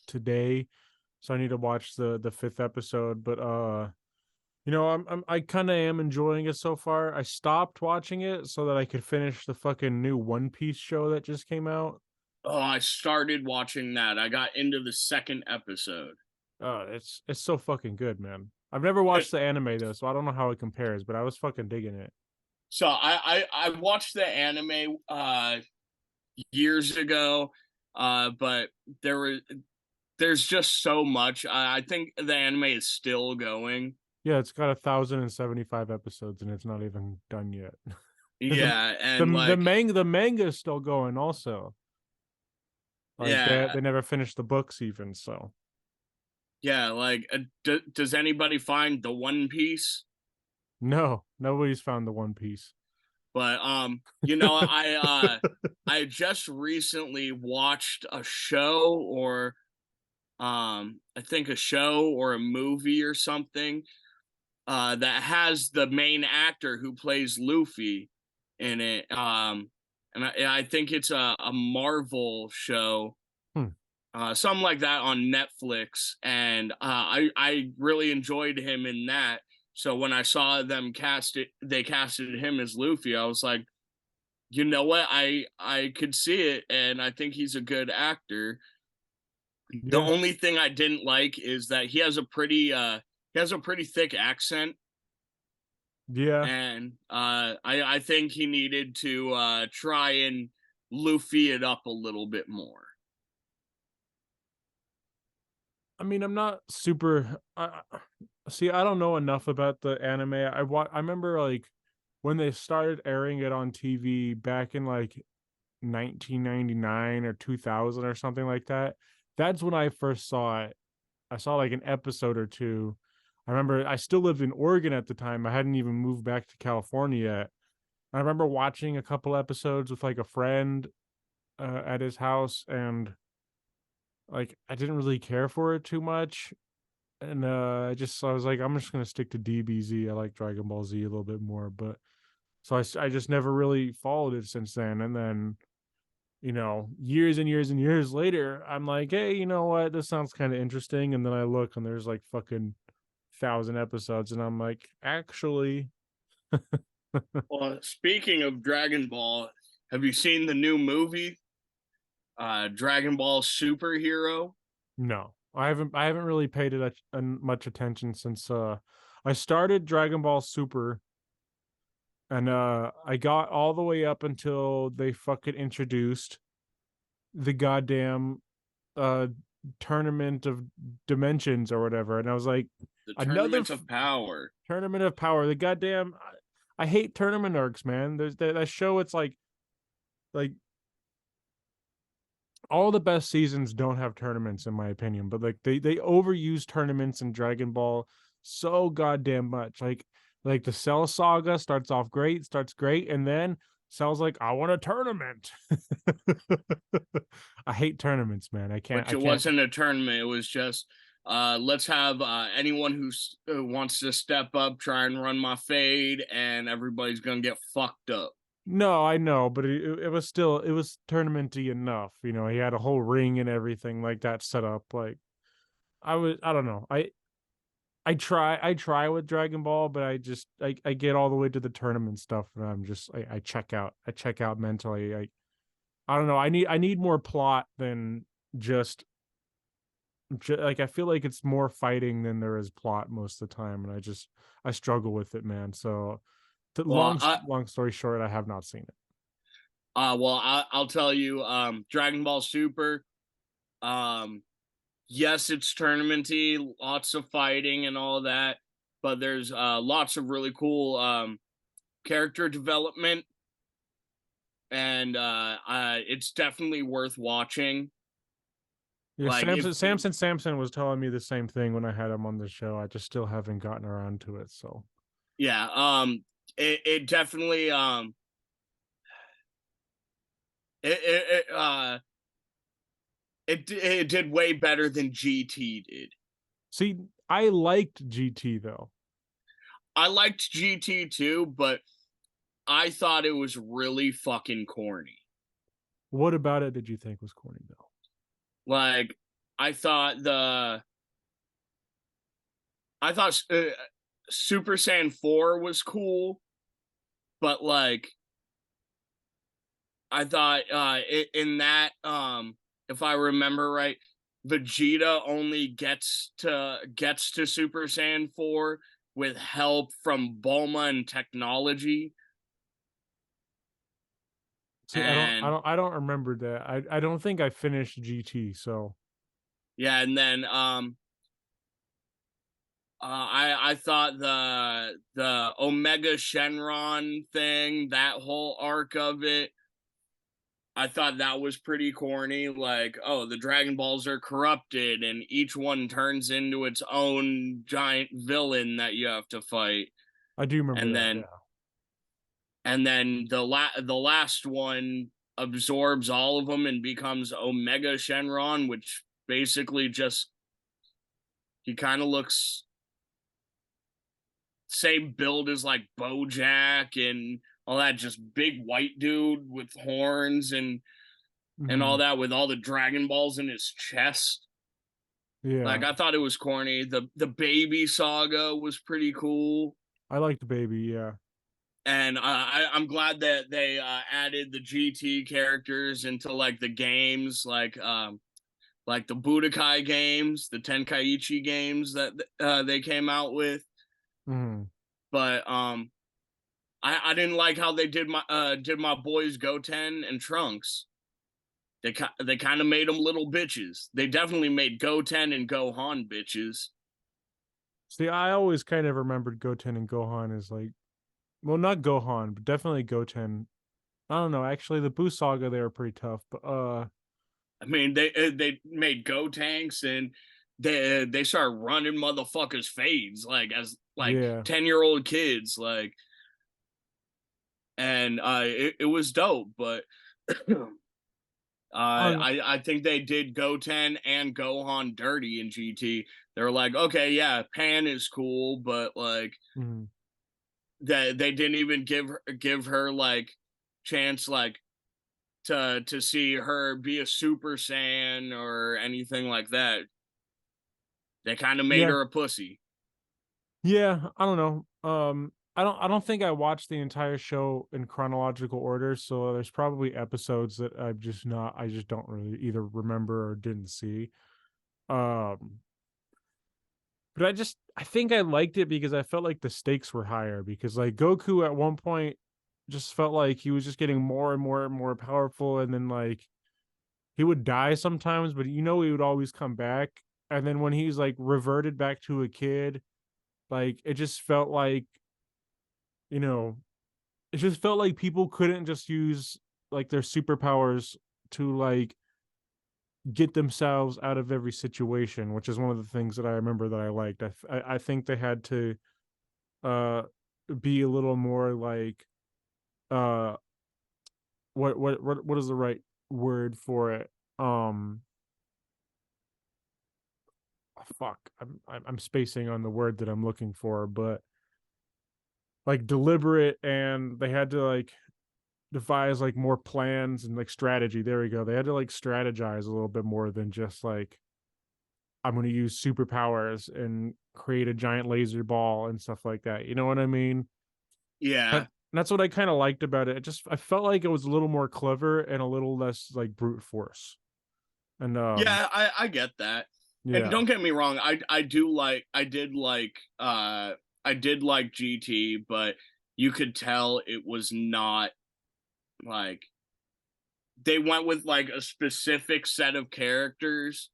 today. So I need to watch the fifth episode. But I kind of am enjoying it so far. I stopped watching it so that I could finish the fucking new One Piece show that just came out. Oh, I started watching that. I got into the second episode. It's so fucking good, man. I've never watched the anime though, so I don't know how it compares, but I was fucking digging it. So I watched the anime years ago, but there's just so much. I think the anime is still going. Yeah, it's got 1,075 episodes and it's not even done yet. the Yeah, and like the manga is still going also. Like yeah, they never finished the books even, so yeah, like does anybody find the One Piece? no, nobody's found the One Piece. But I just recently watched a show or I think a show or a movie or something that has the main actor who plays Luffy in it. And I think it's a Marvel show, Hmm. something like that on Netflix. And I really enjoyed him in that. So when I saw they casted him as Luffy. I was like, you know what? I could see it, and I think he's a good actor. The Yeah. only thing I didn't like is that he has a pretty thick accent, Yeah. and I think he needed to try and Luffy it up a little bit more. I mean, I'm not super see, I don't know enough about the anime. I remember like when they started airing it on TV back in like 1999 or 2000 or something like that. That's when I first saw it. I saw like an episode or two. I remember I still lived in Oregon at the time. I hadn't even moved back to California yet. I remember watching a couple episodes with like a friend at his house, and like I didn't really care for it too much. And I was like, I'm just gonna stick to DBZ. I like Dragon Ball Z a little bit more, but so I just never really followed it since then. And then years and years and years later, I'm like, hey, you know what? This sounds kind of interesting. And then I look, and there's like fucking 1,000 episodes, and I'm like, actually, Well, speaking of Dragon Ball, have you seen the new movie, Dragon Ball Superhero? no. I haven't really paid it much attention since I started Dragon Ball Super, and I got all the way up until they fucking introduced the goddamn uh tournament of dimensions or whatever, and I was like, The another Tournament of Power. tournament of power. The goddamn I hate tournament arcs, man. There's that show. It's like all the best seasons don't have tournaments in my opinion, but like they overuse tournaments in Dragon Ball so goddamn much. Like the Cell Saga starts great, and then Cell's like, I want a tournament. I hate tournaments, man. Which I it can't. wasn't a tournament. It was just let's have anyone who wants to step up try and run my fade, and everybody's gonna get fucked up. No, I know, but it was still, it was tournamenty enough. He had a whole ring and everything like that set up. Like I don't know. I try with Dragon Ball, but I get all the way to the tournament stuff, and I check out. I check out mentally. I don't know. I need more plot than just, like I feel like it's more fighting than there is plot most of the time, and I struggle with it, man. So Well, long story short, I have not seen it. I'll tell you, Dragon Ball Super. Um, yes, it's tournamenty, lots of fighting and all that, but there's lots of really cool character development, and it's definitely worth watching. Yeah, Like if Samson was telling me the same thing when I had him on the show. I just still haven't gotten around to it. So yeah, it definitely it it, it it did way better than GT did. see, I liked GT though. I liked GT too, but I thought it was really fucking corny. What about it did you think was corny though? Like I thought the I thought Super Saiyan 4 was cool, but like I thought in that if I remember right, Vegeta only gets to Super Saiyan 4 with help from Bulma and technology. See, And I don't remember that. I don't think I finished GT. So yeah, and then I thought the Omega Shenron thing, that whole arc of it, I thought that was pretty corny. Like, oh, the Dragon Balls are corrupted, and each one turns into its own giant villain that you have to fight. I do remember And that. then Yeah. the last one absorbs all of them and becomes Omega Shenron, which basically just he kind of looks same build as like Bojack and all that, just big white dude with horns and all Mhm. that with all the Dragon Balls in his chest. Yeah. Like I thought it was corny. The baby saga was pretty cool, I liked the baby. Yeah. and I'm glad that they added the GT characters into like the games, like the Budokai games, the Tenkaichi games that they came out with. Mhm. But I didn't like how they did my boys Goten and Trunks. They kind of made them little bitches. They definitely made Goten and Gohan bitches. See, I always kind of remembered Goten and Gohan as like, well, not Gohan, but definitely Goten. I don't know. Actually, the Boo Saga, they were pretty tough, but I mean, they made Gotenks and they started running motherfuckers fades like as like yeah. 10-year-old kids. Like and it was dope. But On I think they did Goten and Gohan dirty in GT. They're like, okay, yeah, Pan is cool, but like mhm. they didn't even give her like chance like to see her be a Super Saiyan or anything like that. They kind of made Yeah. her a pussy. Yeah, I don't know. I don't think I watched the entire show in chronological order, so there's probably episodes that I just don't really either remember or didn't see. Um, but I think I liked it because I felt like the stakes were higher because like Goku at one point just felt like he was just getting more and more and more powerful, and then like he would die sometimes, but he would always come back. And then when he's like reverted back to a kid, like it just felt like, you know, it just felt like people couldn't just use like their superpowers to like get themselves out of every situation, which is one of the things that I remember that I liked. I think they had to uh be a little more like uh what is the right word for it? Um fuck. I'm spacing on the word that I'm looking for, but like deliberate, and they had to like devise like more plans and like strategy. There we go. They had to like strategize a little bit more than just like I'm going to use superpowers and create a giant laser ball and stuff like that. You know what I mean? Yeah, That's what I kind of liked about it. I felt like it was a little more clever and a little less like brute force. And yeah, I get that. And yeah. don't get me wrong, I did like GT, but you could tell it was not like they went with like a specific set of characters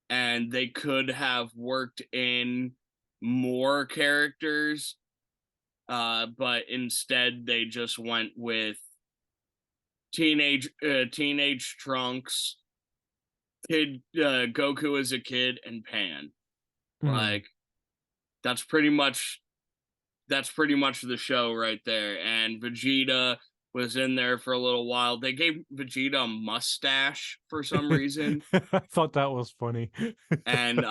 and they could have worked in more characters, but instead they just went with teenage Trunks, kid Goku as a kid, and Pan. Mm. Like that's pretty much that's pretty much the show right there. And Vegeta was in there for a little while. They gave Vegeta a mustache for some reason. I thought that was funny. And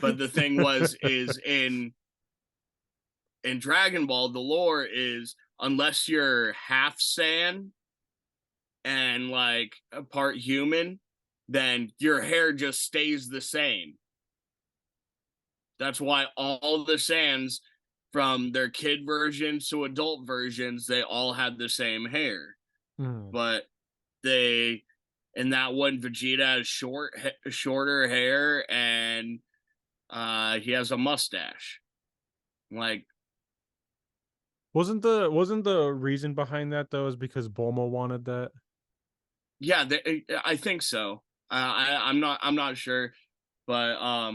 but the thing was is in Dragon Ball, the lore is unless you're half Saiyan and like a part human, then your hair just stays the same. That's why all the Saiyans from their kid versions to adult versions, they all had the same hair. Mm. But they in that one, Vegeta has shorter hair, and he has a mustache. Like, Wasn't the reason behind that though is because Bulma wanted that? yeah, I think so. I'm not sure, but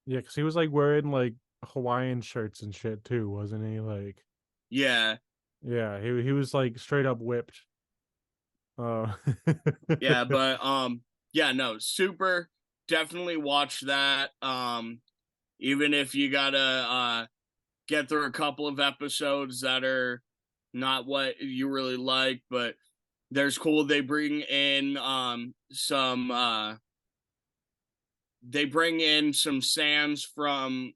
Yeah, because he was like wearing like Hawaiian shirts and shit too, wasn't he? Like, yeah, yeah, he was like straight up whipped. Uh, yeah, but yeah, no, super. Definitely watch that. Even if you gotta get through a couple of episodes that are not what you really like, but there's cool. They bring in some sands from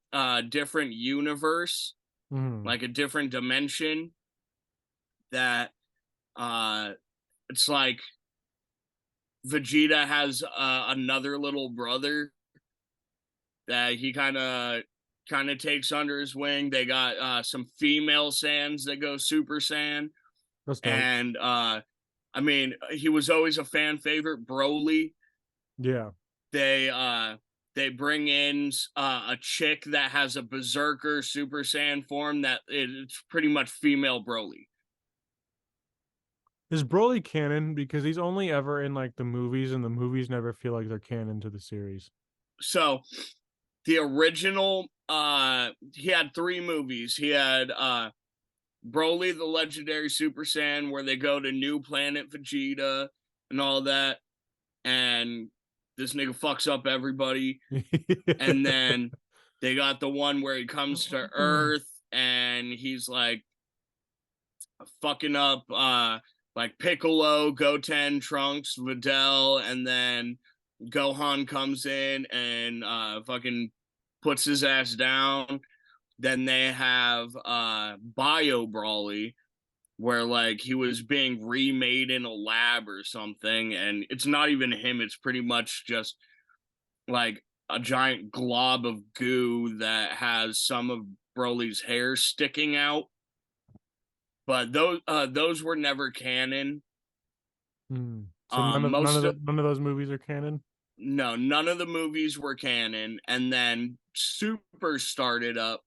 different universe, mhm. like a different dimension that it's like Vegeta has another little brother that he kind of takes under his wing. They got some female Saiyans that go Super Saiyan, That's dope. and I mean he was always a fan favorite, Broly. Yeah. They they bring in a chick that has a berserker Super Saiyan form that it's pretty much female Broly. Is Broly canon? Because he's only ever in like the movies, and the movies never feel like they're canon to the series. So the original he had three movies. He had Broly the Legendary Super Saiyan, where they go to New Planet Vegeta and all that, and this nigga fucks up everybody. And then they got the one where he comes to Earth and he's like fucking up like Piccolo, Goten, Trunks, Videl, and then Gohan comes in and fucking puts his ass down. Then they have Bio Brawly, where like he was being remade in a lab or something, and it's not even him, it's pretty much just like a giant glob of goo that has some of Broly's hair sticking out. But those were never canon. Hmm. So none of Most none of those movies are canon. no, none of the movies were canon, and then Super started up,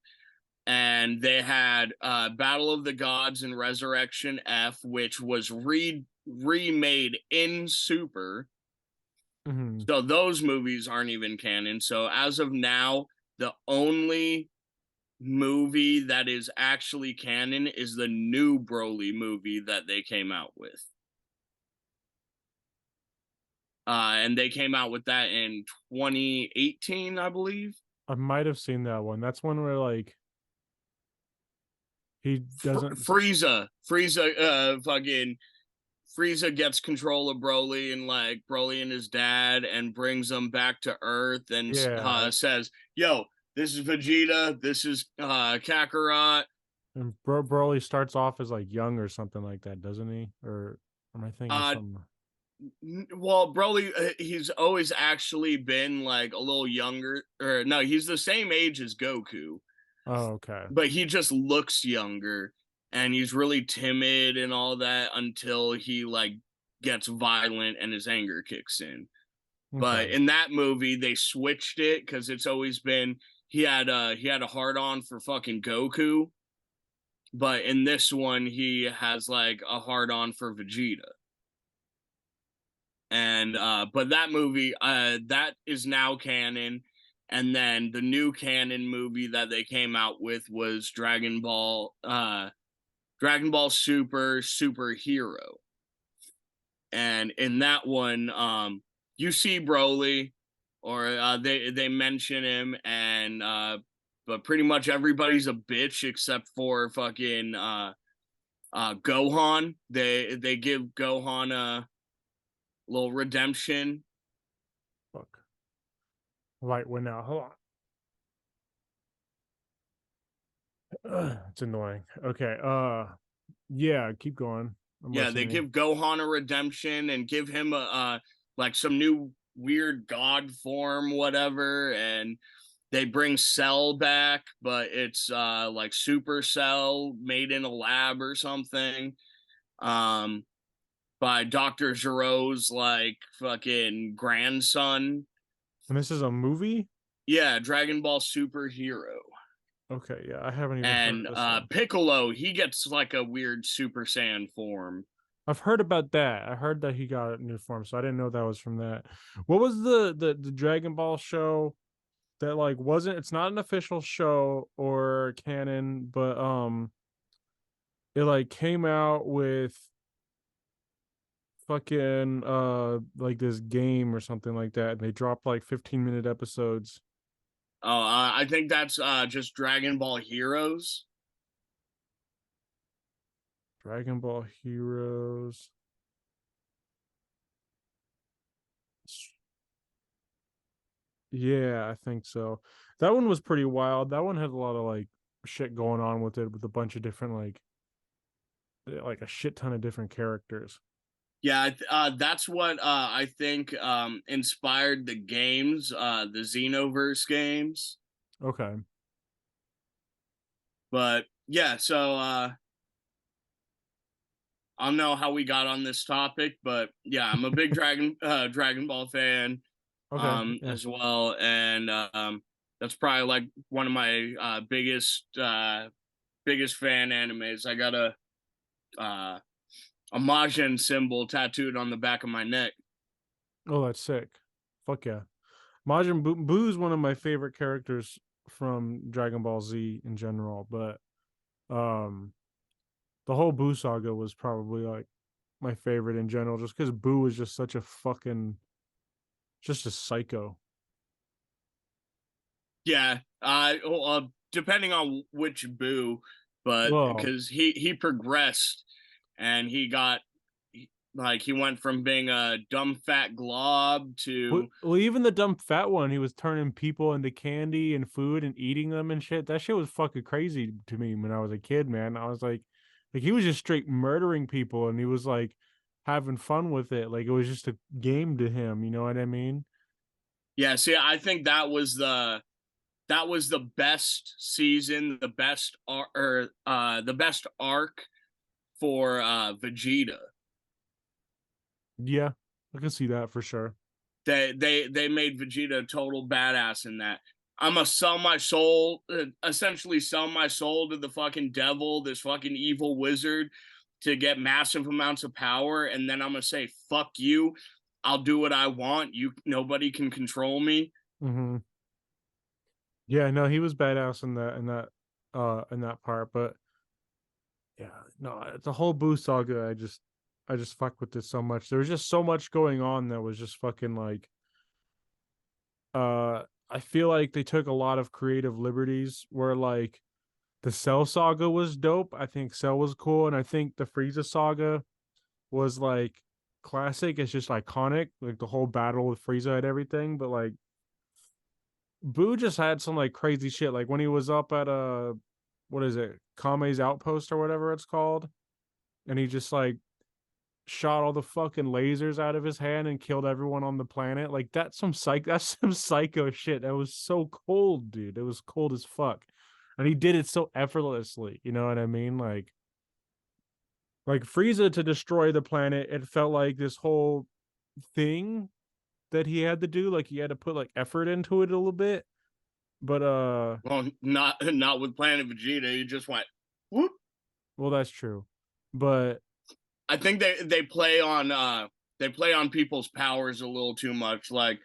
and they had Battle of the Gods and Resurrection F, which was remade in Super. Mm-hmm. So those movies aren't even canon. So as of now, the only movie that is actually canon is the new Broly movie that they came out with. And they came out with that in 2018, I believe. I might have seen that one. That's one where like he doesn't. Fucking Frieza gets control of Broly and like Broly and his dad and brings them back to Earth and Yeah, says, "Yo, this is Vegeta. This is Kakarot." and Broly starts off as like young or something like that, doesn't he? Or am I thinking Uh, something? well, Broly, he's always actually been like a little younger, or no, he's the same age as Goku, Oh, okay, but he just looks younger, and he's really timid and all that until he like gets violent and his anger kicks in. okay. But in that movie, they switched it because it's always been he had a hard on for fucking Goku, but in this one he has like a hard on for Vegeta. And but that movie that is now canon, and then the new canon movie that they came out with was Dragon Ball Superhero. And in that one you see Broly, or they mention him, and but pretty much everybody's a bitch except for fucking Gohan. They give Gohan a little redemption. Fuck. Light went out. Hold on. It's annoying. Okay. Yeah. Keep going. I'm Yeah, they listening. give Gohan a redemption and give him a like some new weird god form, whatever, and they bring Cell back, but it's like Super Cell made in a lab or something. Um, by Dr. Giro's like fucking grandson. And this is a movie. Yeah, Dragon Ball Superhero. Okay. Yeah, I haven't even heard of And this one. Piccolo, he gets like a weird Super Saiyan form. I've heard about that. I heard that he got a new form, so I didn't know that was from that. What was the Dragon Ball show that like wasn't? It's not an official show or canon, but it like came out with fucking like this game or something like that, and they dropped like 15-minute episodes. Oh, I think that's just Dragon Ball Heroes. Dragon Ball Heroes. Yeah, I think so. That one was pretty wild. That one had a lot of like shit going on with it, with a bunch of different like a shit ton of different characters. Yeah, that's what I think inspired the games, the Xenoverse games. Okay. But yeah, so I don't know how we got on this topic, but yeah, I'm a big Dragon Ball fan Okay. Yeah. as well, and that's probably like one of my biggest fan animes. I got uh, a Majin symbol tattooed on the back of my neck. Oh, that's sick. Fuck yeah. Buu is one of my favorite characters from Dragon Ball Z in general, but um the whole Buu saga was probably like my favorite in general, just because Buu was just such a fucking just a psycho. Yeah, depending on which Boo, but Well, because he progressed and he went from being a dumb fat glob to well, even the dumb fat one, he was turning people into candy and food and eating them and shit. That shit was fucking crazy to me when I was a kid, man. I was like he was just straight murdering people, and he was like having fun with it. Like it was just a game to him. You know what I mean? yeah. See, I think that was the best season, the best arc for Vegeta. Yeah, I can see that for sure. They made Vegeta a total badass in that. I'm gonna sell my soul, essentially sell my soul to the fucking devil, this fucking evil wizard, to get massive amounts of power, and then I'm gonna say fuck you. I'll do what I want. Nobody can control me. Hmm. Yeah, no, he was badass in that part, but yeah, no, it's a whole Boo saga. I just fuck with this so much. There was just so much going on that was just fucking like I feel like they took a lot of creative liberties where like the Cell saga was dope. I think Cell was cool, and I think the Frieza saga was like classic. It's just iconic, like the whole battle with Frieza and everything. But like Boo just had some like crazy shit. Like when he was up at what is it, Kame's outpost or whatever it's called, and he just like shot all the fucking lasers out of his hand and killed everyone on the planet. Like that's some psycho shit. That was so cold, dude. It was cold as fuck. And he did it so effortlessly. You know what I mean? Like Frieza to destroy the planet, it felt like this whole thing that he had to do. Like he had to put like effort into it a little bit. But Well, not with Planet Vegeta. He just went whoop. well that's true. But I think they play on people's powers a little too much. Like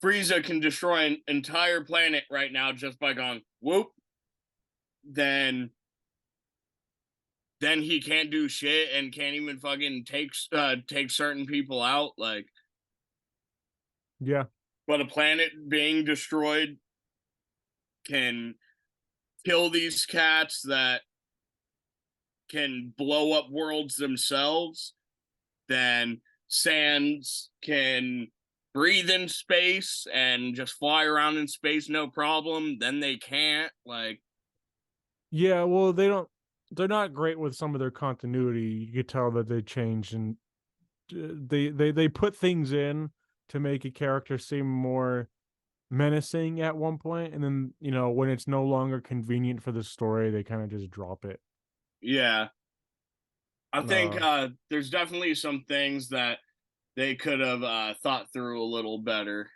Frieza can destroy an entire planet right now just by going whoop. Then he can't do shit and can't even fucking take certain people out. Like, yeah. but a planet being destroyed can kill these cats that can blow up worlds themselves. Then Sans can breathe in space and just fly around in space no problem. Then they can't. Like, Yeah, well they're not great with some of their continuity. You could tell that they changed and they put things in to make a character seem more menacing at one point, and then when it's no longer convenient for the story, they kind of just drop it. yeah, I think Uh, there's definitely some things that they could have thought through a little better.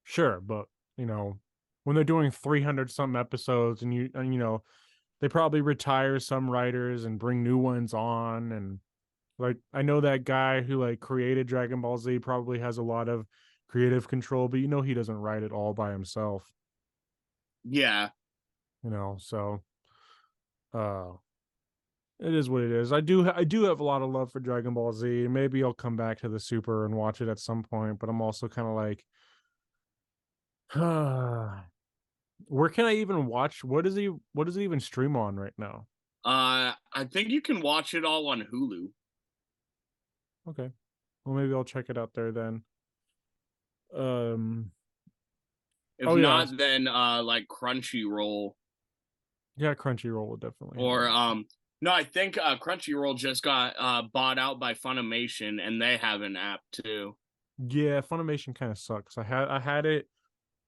sure, but you know, when they're doing 300 some episodes, and they probably retire some writers and bring new ones on, and like I know that guy who like created Dragon Ball Z probably has a lot of creative control, but he doesn't write it all by himself. Yeah, So uh it is what it is. I do have a lot of love for Dragon Ball Z. Maybe I'll come back to the Super and watch it at some point, but I'm also kind of like where can I even watch? What does it even stream on right now? I think you can watch it all on Hulu. Okay. Well, maybe I'll check it out there then. Um If oh yeah. not, then like Crunchyroll Yeah, Crunchyroll will definitely have or it. no, I think Crunchyroll just got bought out by Funimation and they have an app too. Yeah, Funimation kind of sucks. I had it.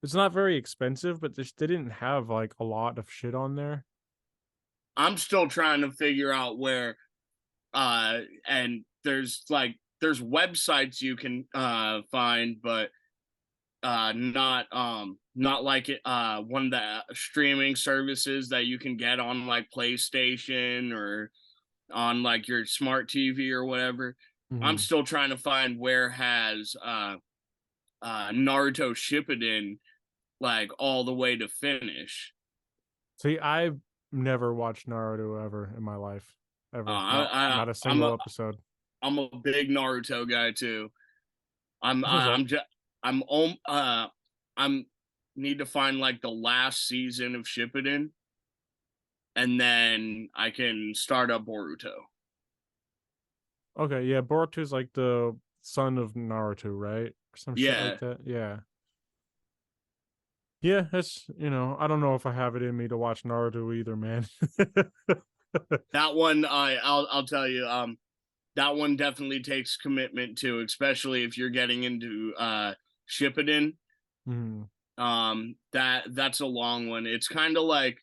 It's not very expensive, but they didn't have like a lot of shit on there. I'm still trying to figure out where and there's websites you can find, but not like it one of the streaming services that you can get on like PlayStation or on like your smart TV or whatever. I'm Hmm. still trying to find where has Naruto Shippuden like all the way to finish. See, I've never watched Naruto ever in my life, ever. Not a I'm single episode. a big Naruto guy too. I'm This is up. I'm just I'm I'm need to find like the last season of Shippuden and then I can start up Boruto. Okay, yeah, Boruto is like the son of Naruto, right? Or some shit like Yeah, that. Yeah. Yeah, that's I don't know if I have it in me to watch Naruto either, man. that one I'll tell you that one definitely takes commitment too, especially if you're getting into Shippuden. Mhm. That's a long one. It's kind of like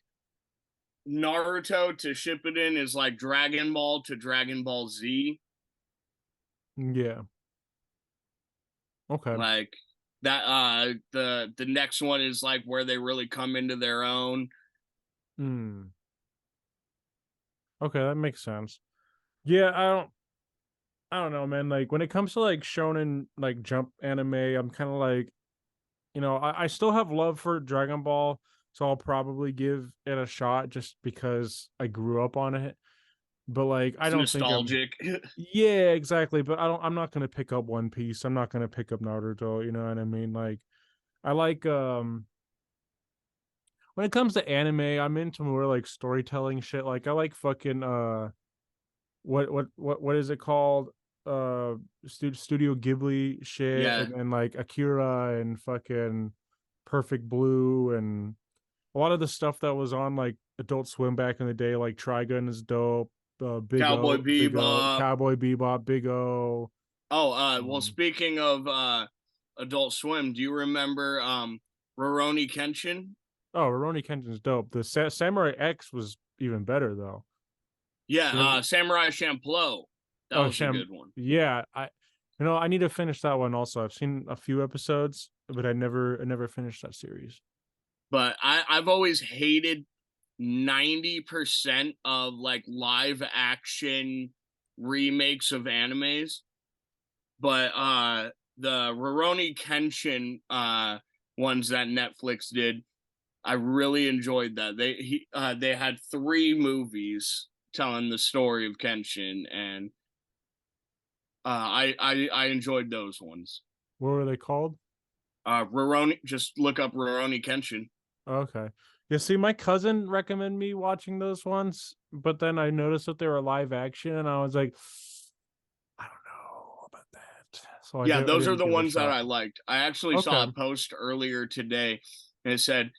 Naruto to Shippuden is like Dragon Ball to Dragon Ball Z. Yeah. Okay. Like that the next one is like where they really come into their own. Mm. Okay, that makes sense. Yeah, I don't know, man. Like when it comes to like shonen like jump anime, I'm kind of like, I still have love for Dragon Ball, so I'll probably give it a shot just because I grew up on it. But like I It's don't think I'm nostalgic. Yeah, exactly. But I'm not gonna pick up One Piece. I'm not gonna pick up Naruto, you know what I mean? Like I like when it comes to anime, I'm into more like storytelling shit. Like I like fucking what is it called? Studio Ghibli shit, Yeah. and like Akira and fucking Perfect Blue, and a lot of the stuff that was on like Adult Swim back in the day, like Trigun is dope. Cowboy Big O, Bebop. Cowboy Bebop, Big O. Oh, well, Um, speaking of Adult Swim, do you remember Rurouni Kenshin? oh, Rurouni Kenshin's dope. The Samurai X was even better though. Yeah, You ever, Samurai Champloo. That oh, was a good one. yeah, I need to finish that one also. I've seen a few episodes, but I never finished that series. But I've always hated 90% of like live action remakes of animes. But the Rurouni Kenshin ones that Netflix did, I really enjoyed that. They had three movies telling the story of Kenshin, and I enjoyed those ones. What were they called? Rurouni, just look up Rurouni Kenshin. Okay. Yeah, see, my cousin recommended me watching those ones, but then I noticed that they were live action, and I was like, I don't know about that. So Yeah, I those are didn't the give it a ones that shot. I liked. I actually saw Okay. a post earlier today, and it said,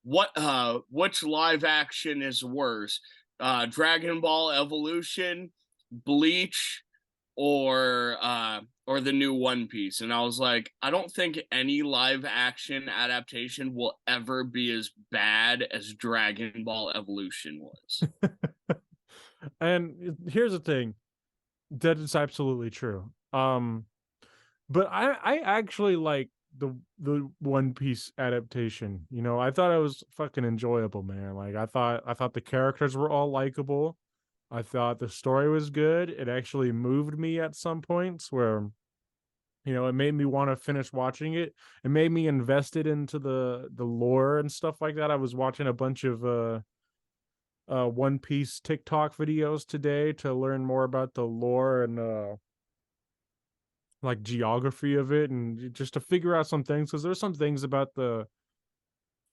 which live action is worse? Dragon Ball Evolution, Bleach, or the new One Piece?" And I was like, I don't think any live action adaptation will ever be as bad as Dragon Ball Evolution was. And here's the thing, that is absolutely true. But I actually like the One Piece adaptation. I thought it was fucking enjoyable, man. Like I thought the characters were all likable. I thought the story was good. It actually moved me at some points where it made me want to finish watching it. It made me invested into the lore and stuff like that. I was watching a bunch of One Piece TikTok videos today to learn more about the lore and like geography of it, and just to figure out some things, because there's some things about the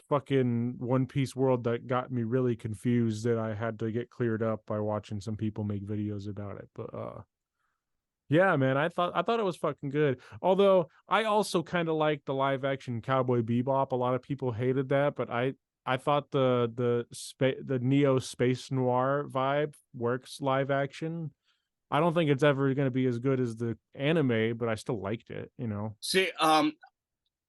fucking One Piece world that got me really confused that I had to get cleared up by watching some people make videos about it. But yeah, man, I thought it was fucking good. Although I also kind of liked the live action Cowboy Bebop. A lot of people hated that, but I thought the Neo space noir vibe works live action. I don't think it's ever going to be as good as the anime, but I still liked it. See, I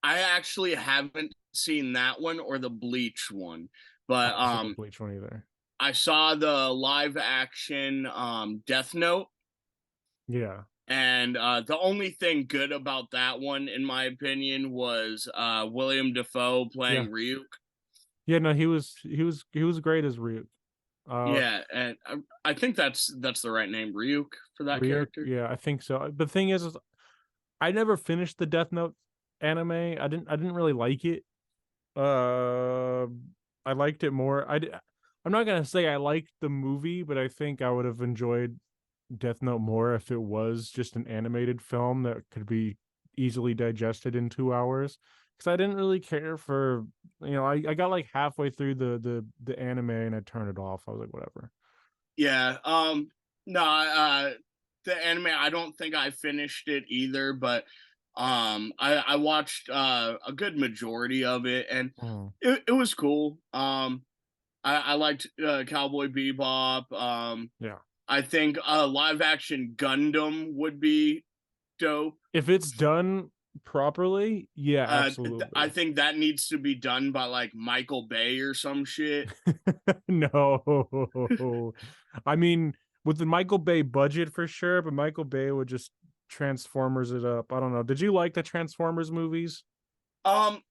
actually haven't seen that one or the Bleach one, I but haven't seen the Bleach one either. I saw the live action Death Note, Yeah. and the only thing good about that one, in my opinion, was William Defoe Yeah. playing Ryuk. Yeah, no, he was great as Ryuk. Uh Yeah, and I think that's the right name, Ryuk, for that Ryuk, character. yeah, I think so. The thing is I never finished the Death Note anime. I didn't really like it. Uh I liked it more. I'm not gonna say I liked the movie, but I think I would have enjoyed Death Note more if it was just an animated film that could be easily digested in 2 hours. because I didn't really care for, I got like halfway through the anime and I turned it off. I was like, whatever. Yeah. No, the anime, I don't think I finished it either, but I watched a good majority of it, and Mm, it was cool. I liked Cowboy Bebop. yeah. I think live action Gundam would be dope. If it's done properly, yeah, I absolutely. think that needs to be done by like Michael Bay or some shit. No. I mean, with the Michael Bay budget for sure, but Michael Bay would just Transformers it up. I don't know. Did you like the Transformers movies? Um,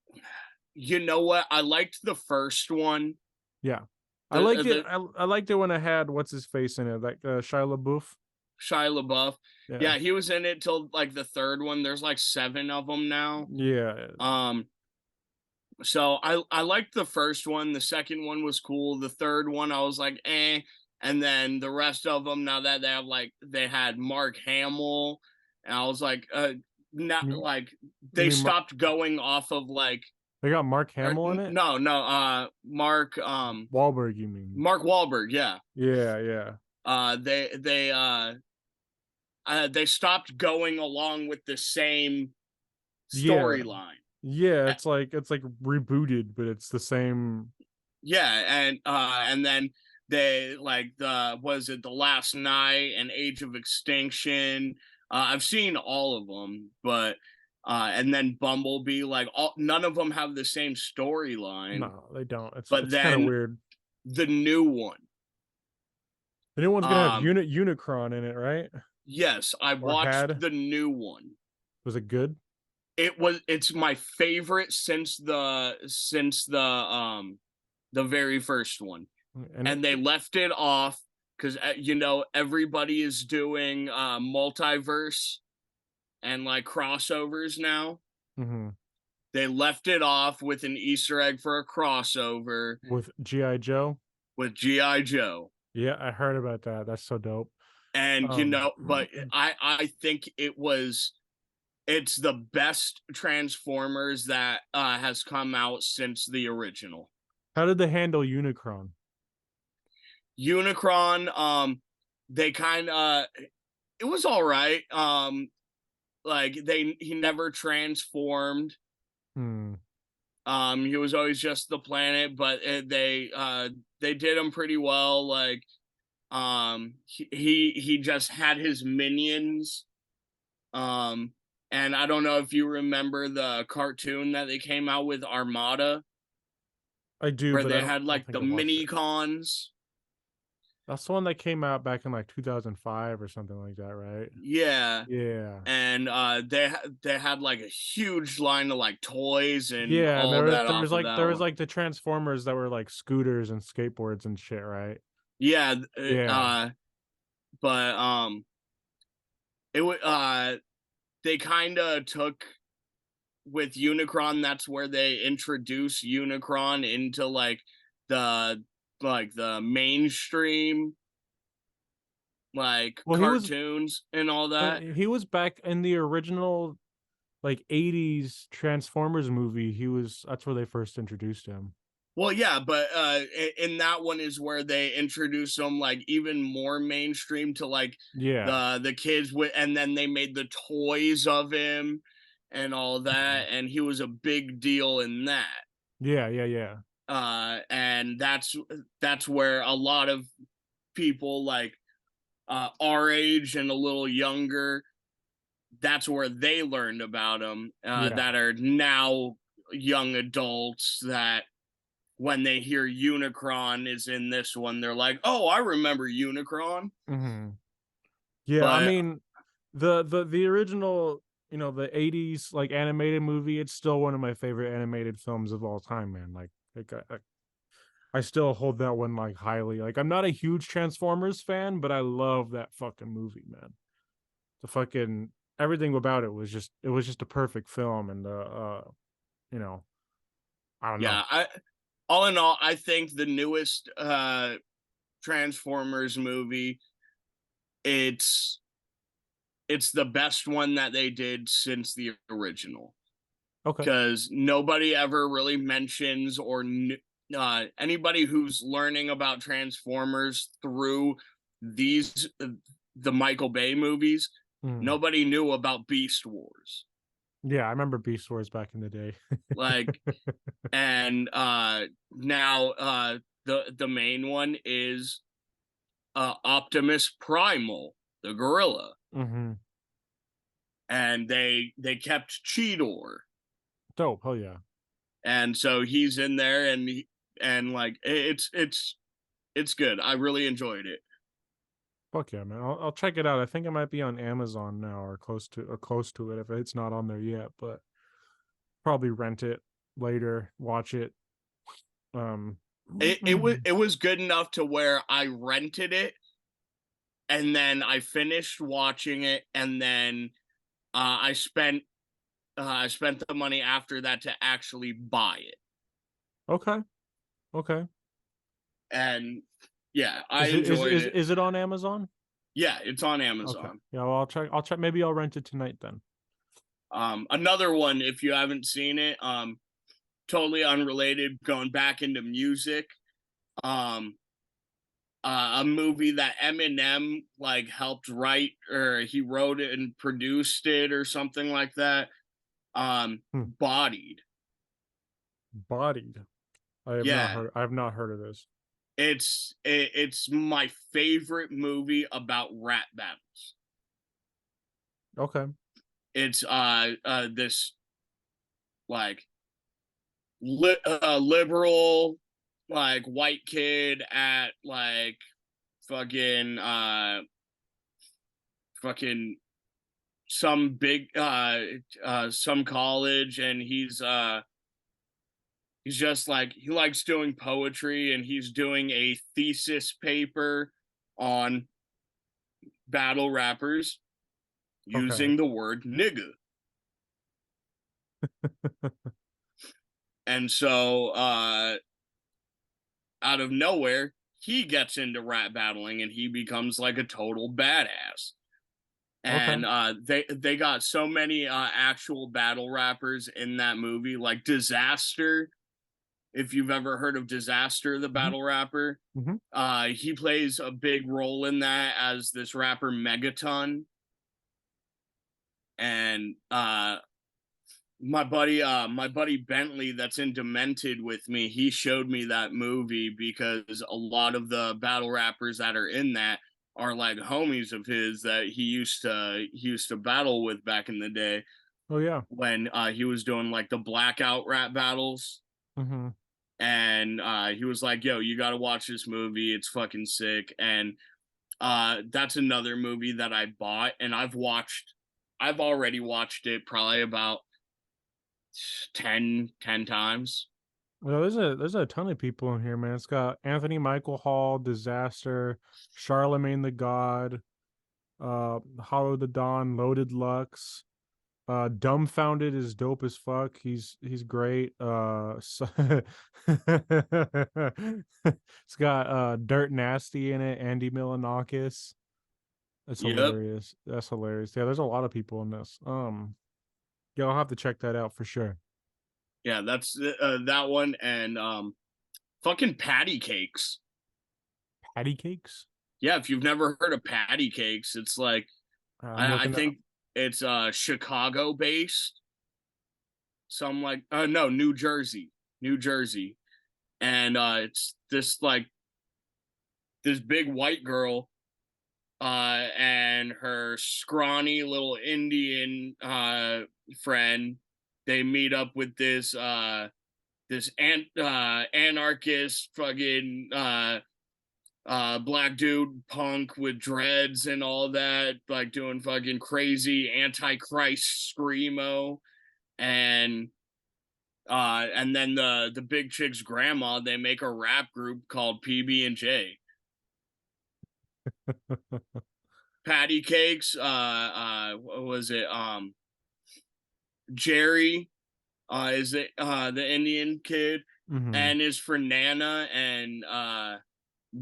you know what? I liked the first one. Yeah. I The liked it. the I liked it when it had what's his face in it, like Shia LaBeouf. Shia LaBeouf. Yeah. Yeah, he was in it till like the third one. There's like seven of them now. Yeah. Um, so I liked the first one. The second one was cool. The third one I was like, eh. And then the rest of them, now that they had Mark Hamill, and I was like, not You, like you they mean stopped going off of like, they got Mark or, Hamill in it? no, no, Wahlberg, you mean? Mark Wahlberg, yeah. Yeah, yeah. They stopped going along with the same Yeah. storyline. Yeah, it's like rebooted, but it's the same. Yeah, and then they like the was it the Last Night and Age of Extinction. I've seen all of them, but and then Bumblebee, like none of them have the same storyline. No, they don't. It's But it's kind of then weird. the new one, The new one's gonna have um, Unicron in it, right? yes, I Or watched had. the new one. Was it good? It's my favorite since the very first one, And and they left it off because everybody is doing multiverse and like crossovers now. mhm. They left it off with an Easter egg for a crossover With GI Joe. with GI Joe. Yeah, I heard about that. That's so dope. And Um, but I think it's the best Transformers that has come out since the original. how did they handle Unicron? Unicron, they kind of it was all right. Like he never transformed. Hmm. He was always just the planet, but they did him pretty well. Like he just had his minions. Um, and I don't know if you remember the cartoon that they came out with, Armada, I do, where but I they don't. had I don't like think the I watched mini it. cons. That's the one that came out back in like 2005 or something like that, right? Yeah, Yeah. and they had like a huge line of like toys and Yeah, and all there was that there off was of like that there was one. like the Transformers that were like scooters and skateboards and shit, right? Yeah, Yeah. but it would they kind of took with Unicron. That's where they introduce Unicron into the the mainstream like Well, cartoons and all that. he was back in the original like 80s Transformers movie. That's where they first introduced him. Well, yeah, but in that one is where they introduce them like even more mainstream to like Yeah. the kids with, and then they made the toys of him and all Mhm. that, and he was a big deal in that. Yeah, yeah, yeah. And that's where a lot of people like our age and a little younger, that's where they learned about him, Yeah. that are now young adults that when they hear Unicron is in this one, they're like, "Oh, I remember Unicron." Hmm. Yeah, I But mean, the original, the 80s like animated movie, it's still one of my favorite animated films of all time, man. Like I still hold that one like highly. Like I'm not a huge Transformers fan, but I love that fucking movie, man. The fucking everything about it was just a perfect film and you know, I don't know. yeah, I all in all, I think the newest Transformers movie, it's it's the best one that they did since the original. Okay. because nobody ever really mentions anybody who's learning about Transformers through these the Michael Bay movies. Mm. Nobody knew about Beast Wars. Yeah, I remember Beast Wars back in the day. Like, and now the main one is Optimus Primal, the gorilla, Mm-hmm. and they kept Cheetor, Dope. Hell yeah. and so he's in there, and like it's good. I really enjoyed it. Fuck yeah, man. I'll check it out. I think it might be on Amazon now or close to it if it's not on there yet, but probably rent it later, watch it. Um It was good enough to where I rented it, and then I finished watching it, and then I spent the money after that to actually buy it. okay. Okay. And yeah, I Is it is enjoyed is it. is it on Amazon? Yeah, it's on Okay. Amazon. Yeah, well I'll check maybe I'll rent it tonight then. Another one, if you haven't seen it, totally unrelated, going back into music. Um, a movie that Eminem like helped write, or he wrote it and produced it or something like that. Hmm. Bodied. Bodied. Yeah, I have not heard of this. it's my favorite movie about rap battles. Okay. It's this like liberal like white kid at like fucking fucking some big some college, and he's just like, he likes doing poetry, and he's doing a thesis paper on battle rappers Okay. using the word nigga. And so out of nowhere, he gets into rap battling, and he becomes like a total badass. Okay. And they got so many actual battle rappers in that movie, like Disaster. If you've ever heard of Disaster, the Hmm. battle rapper, Hmm. he plays a big role in that as this rapper Megaton. And my buddy Bentley, that's in Demented with me, he showed me that movie because a lot of the battle rappers that are in that are like homies of his that he used to battle with back in the day Oh yeah. when he was doing like the blackout rap battles. Hmm. And he was like, yo, you got to watch this movie, it's fucking sick. And that's another movie that I bought, and I've already watched it probably about 10 times. Well, there's a ton of people in here, man. It's got Anthony Michael Hall, Disaster, Charlemagne the God, Hollow the Dawn, Loaded Lux. Dumbfounded is dope as fuck. He's great. It's got Dirt Nasty in it, Andy Milonakis. That's Yep. hilarious. That's hilarious. Yeah, there's a lot of people in this. Yeah, I'll have to check that out for sure. Yeah, that's that one. And fucking patty cakes. Patty cakes? Yeah, if you've never heard of patty cakes, it's like, I'm I looking at think it's Chicago based. Some like no, New Jersey. And it's this like this big white girl and her scrawny little Indian friend. They meet up with this anarchist fucking black dude punk with dreads and all that, like doing fucking crazy antichrist screamo. And then the big chick's grandma, they make a rap group called PB&J. Patty cakes, what was it, Jerry is the Indian kid, hmm. and is for Nana, and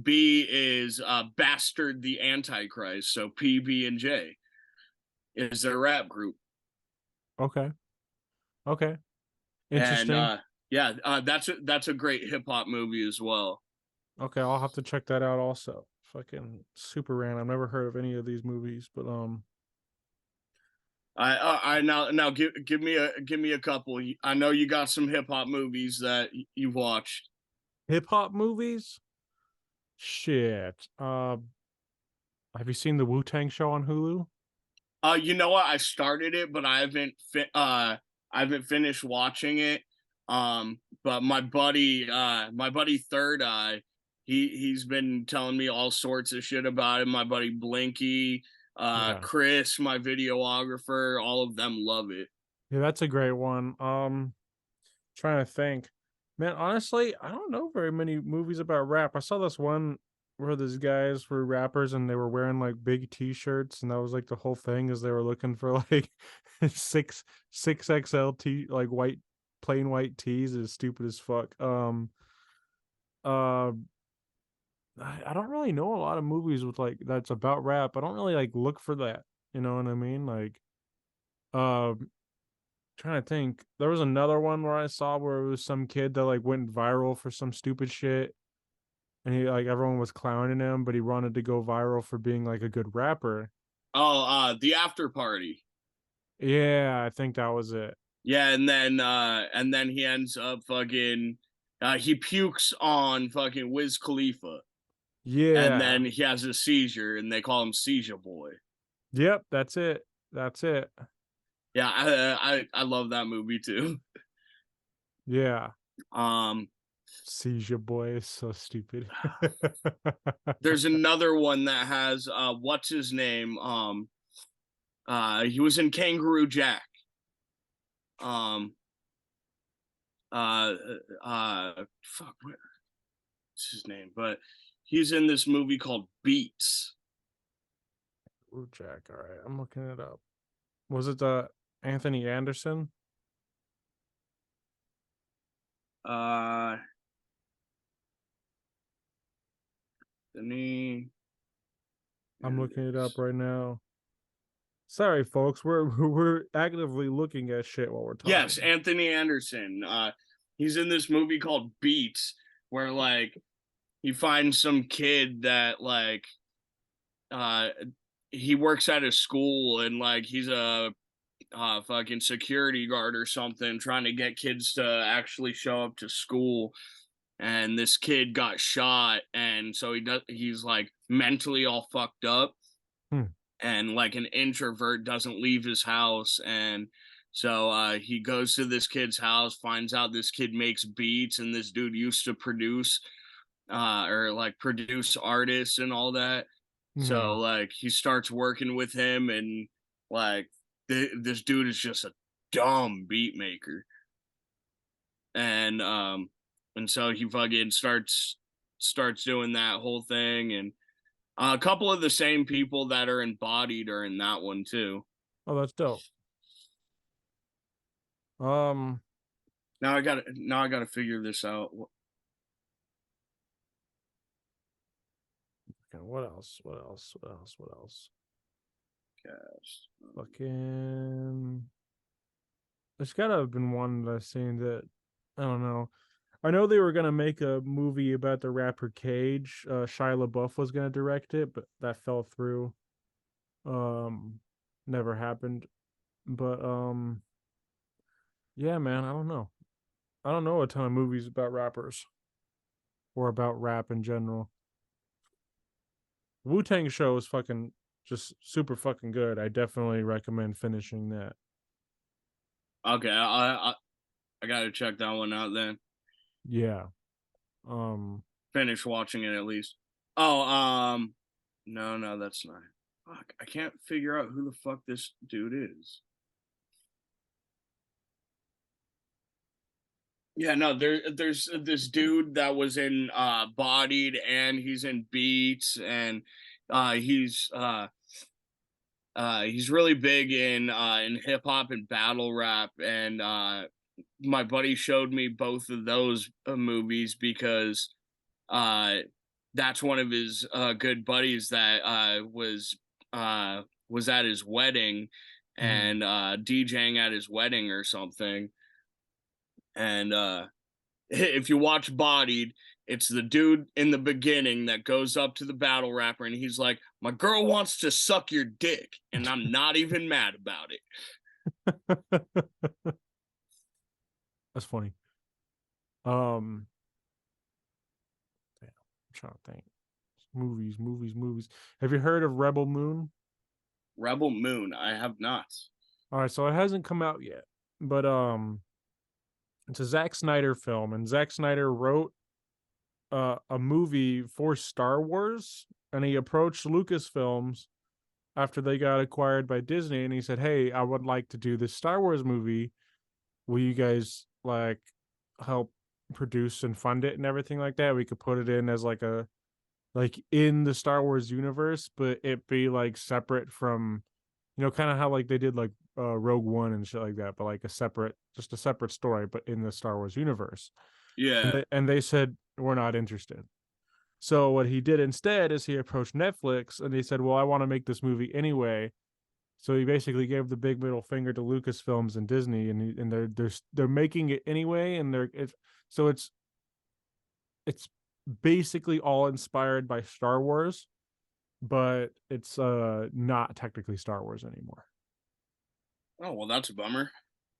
B is Bastard the Antichrist. So PB&J is their rap group. Okay. Okay. And Interesting. yeah, that's a great hip hop movie as well. Okay, I'll have to check that out also. Fucking super random. I've never heard of any of these movies, but I now give me a couple. I know you got some hip hop movies that you've watched. hip hop movies. Shit. Have you seen the Wu-Tang Show on Hulu? You know what? I started it, but I haven't finished watching it. But my buddy Third Eye, he's been telling me all sorts of shit about it. My buddy Blinky, Yeah. Chris, my videographer, all of them love it. Yeah, that's a great one. Trying to think. Man, honestly, I don't know very many movies about rap. I saw this one where these guys were rappers and they were wearing like big t-shirts, and that was like the whole thing is they were looking for like six XL t like white plain white tees is stupid as fuck. Uh I don't really know a lot of movies with like that's about rap. I don't really like look for that. You know what I mean? Like trying to think. There was another one where I saw where it was some kid that like went viral for some stupid shit, and he like everyone was clowning him, but he wanted to go viral for being like a good rapper. Oh, the after party. Yeah, I think that was it. Yeah, and then he ends up fucking he pukes on fucking Wiz Khalifa, and Yeah. then he has a seizure, and they call him Seizure Boy. Yep, that's it. That's it. Yeah, I love that movie too. Yeah. Um, Seizure Boy is so stupid. there's another one that has what's his name? He was in Kangaroo Jack. Um, uh, fuck, what's his name? But he's in this movie called Beats. Ooh, Jack. All right, I'm looking it up. Was it Anthony Anderson? Uh, Anthony I'm looking it up Anderson. right now. Sorry, folks. We're actively looking at shit while we're Yes, talking. Anthony Anderson. He's in this movie called Beats, where like he finds some kid that like uh he works at a school and like he's a fucking security guard or something trying to get kids to actually show up to school, and this kid got shot, and so he's like mentally all fucked up, Hmm. and like an introvert doesn't leave his house, and so he goes to this kid's house, finds out this kid makes beats, and this dude used to produce or like produce artists and all that. Hmm. So like he starts working with him, and like this dude is just a dumb beat maker, and so he fucking starts doing that whole thing, and a couple of the same people that are embodied are in that one too. Oh, that's dope. Um, Now I gotta figure this out. okay, what else? What else? What else? What else? Cast. Fucking. There's gotta have been one that I've seen that I don't know. I know they were gonna make a movie about the rapper Cage. Shia LaBeouf was gonna direct it, but that fell through. Um, Never happened. But yeah, man, I don't know. I don't know a ton of movies about rappers or about rap in general. Wu Tang Show is fucking just super fucking good. I definitely recommend finishing that. Okay, I gotta check that one out then. Yeah. Um. Finish watching it at least. Oh, no, that's not. Fuck, I can't figure out who the fuck this dude is. Yeah, no, there's this dude that was in Bodied, and he's in Beats, and uh he's uh he's really big in hip hop and battle rap, and my buddy showed me both of those movies because uh that's one of his good buddies that was at his wedding Mhm. and DJing at his wedding or something. And if you watch Bodied, it's the dude in the beginning that goes up to the battle rapper and he's like, "My girl wants to suck your dick, and I'm not even mad about it." That's funny. Um, damn, I'm trying to think. Movies. Have you heard of Rebel Moon? Rebel Moon, I have not. All right, so it hasn't come out yet, but it's a Zack Snyder film, and Zack Snyder wrote a movie for Star Wars, and he approached Lucasfilms after they got acquired by Disney, and he said, "Hey, I would like to do this Star Wars movie. Will you guys like help produce and fund it and everything like that? We could put it in as like in the Star Wars universe, but it be like separate from, kind of how like they did like Rogue One and shit like that, but like just a separate story, but in the Star Wars universe." And Yeah. they said, "We're not interested." So what he did instead is he approached Netflix and he said, "Well, I want to make this movie anyway." So he basically gave the big middle finger to Lucasfilms and Disney, and they're making it anyway, and so it's basically all inspired by Star Wars, but it's not technically Star Wars anymore. Oh well, that's a bummer.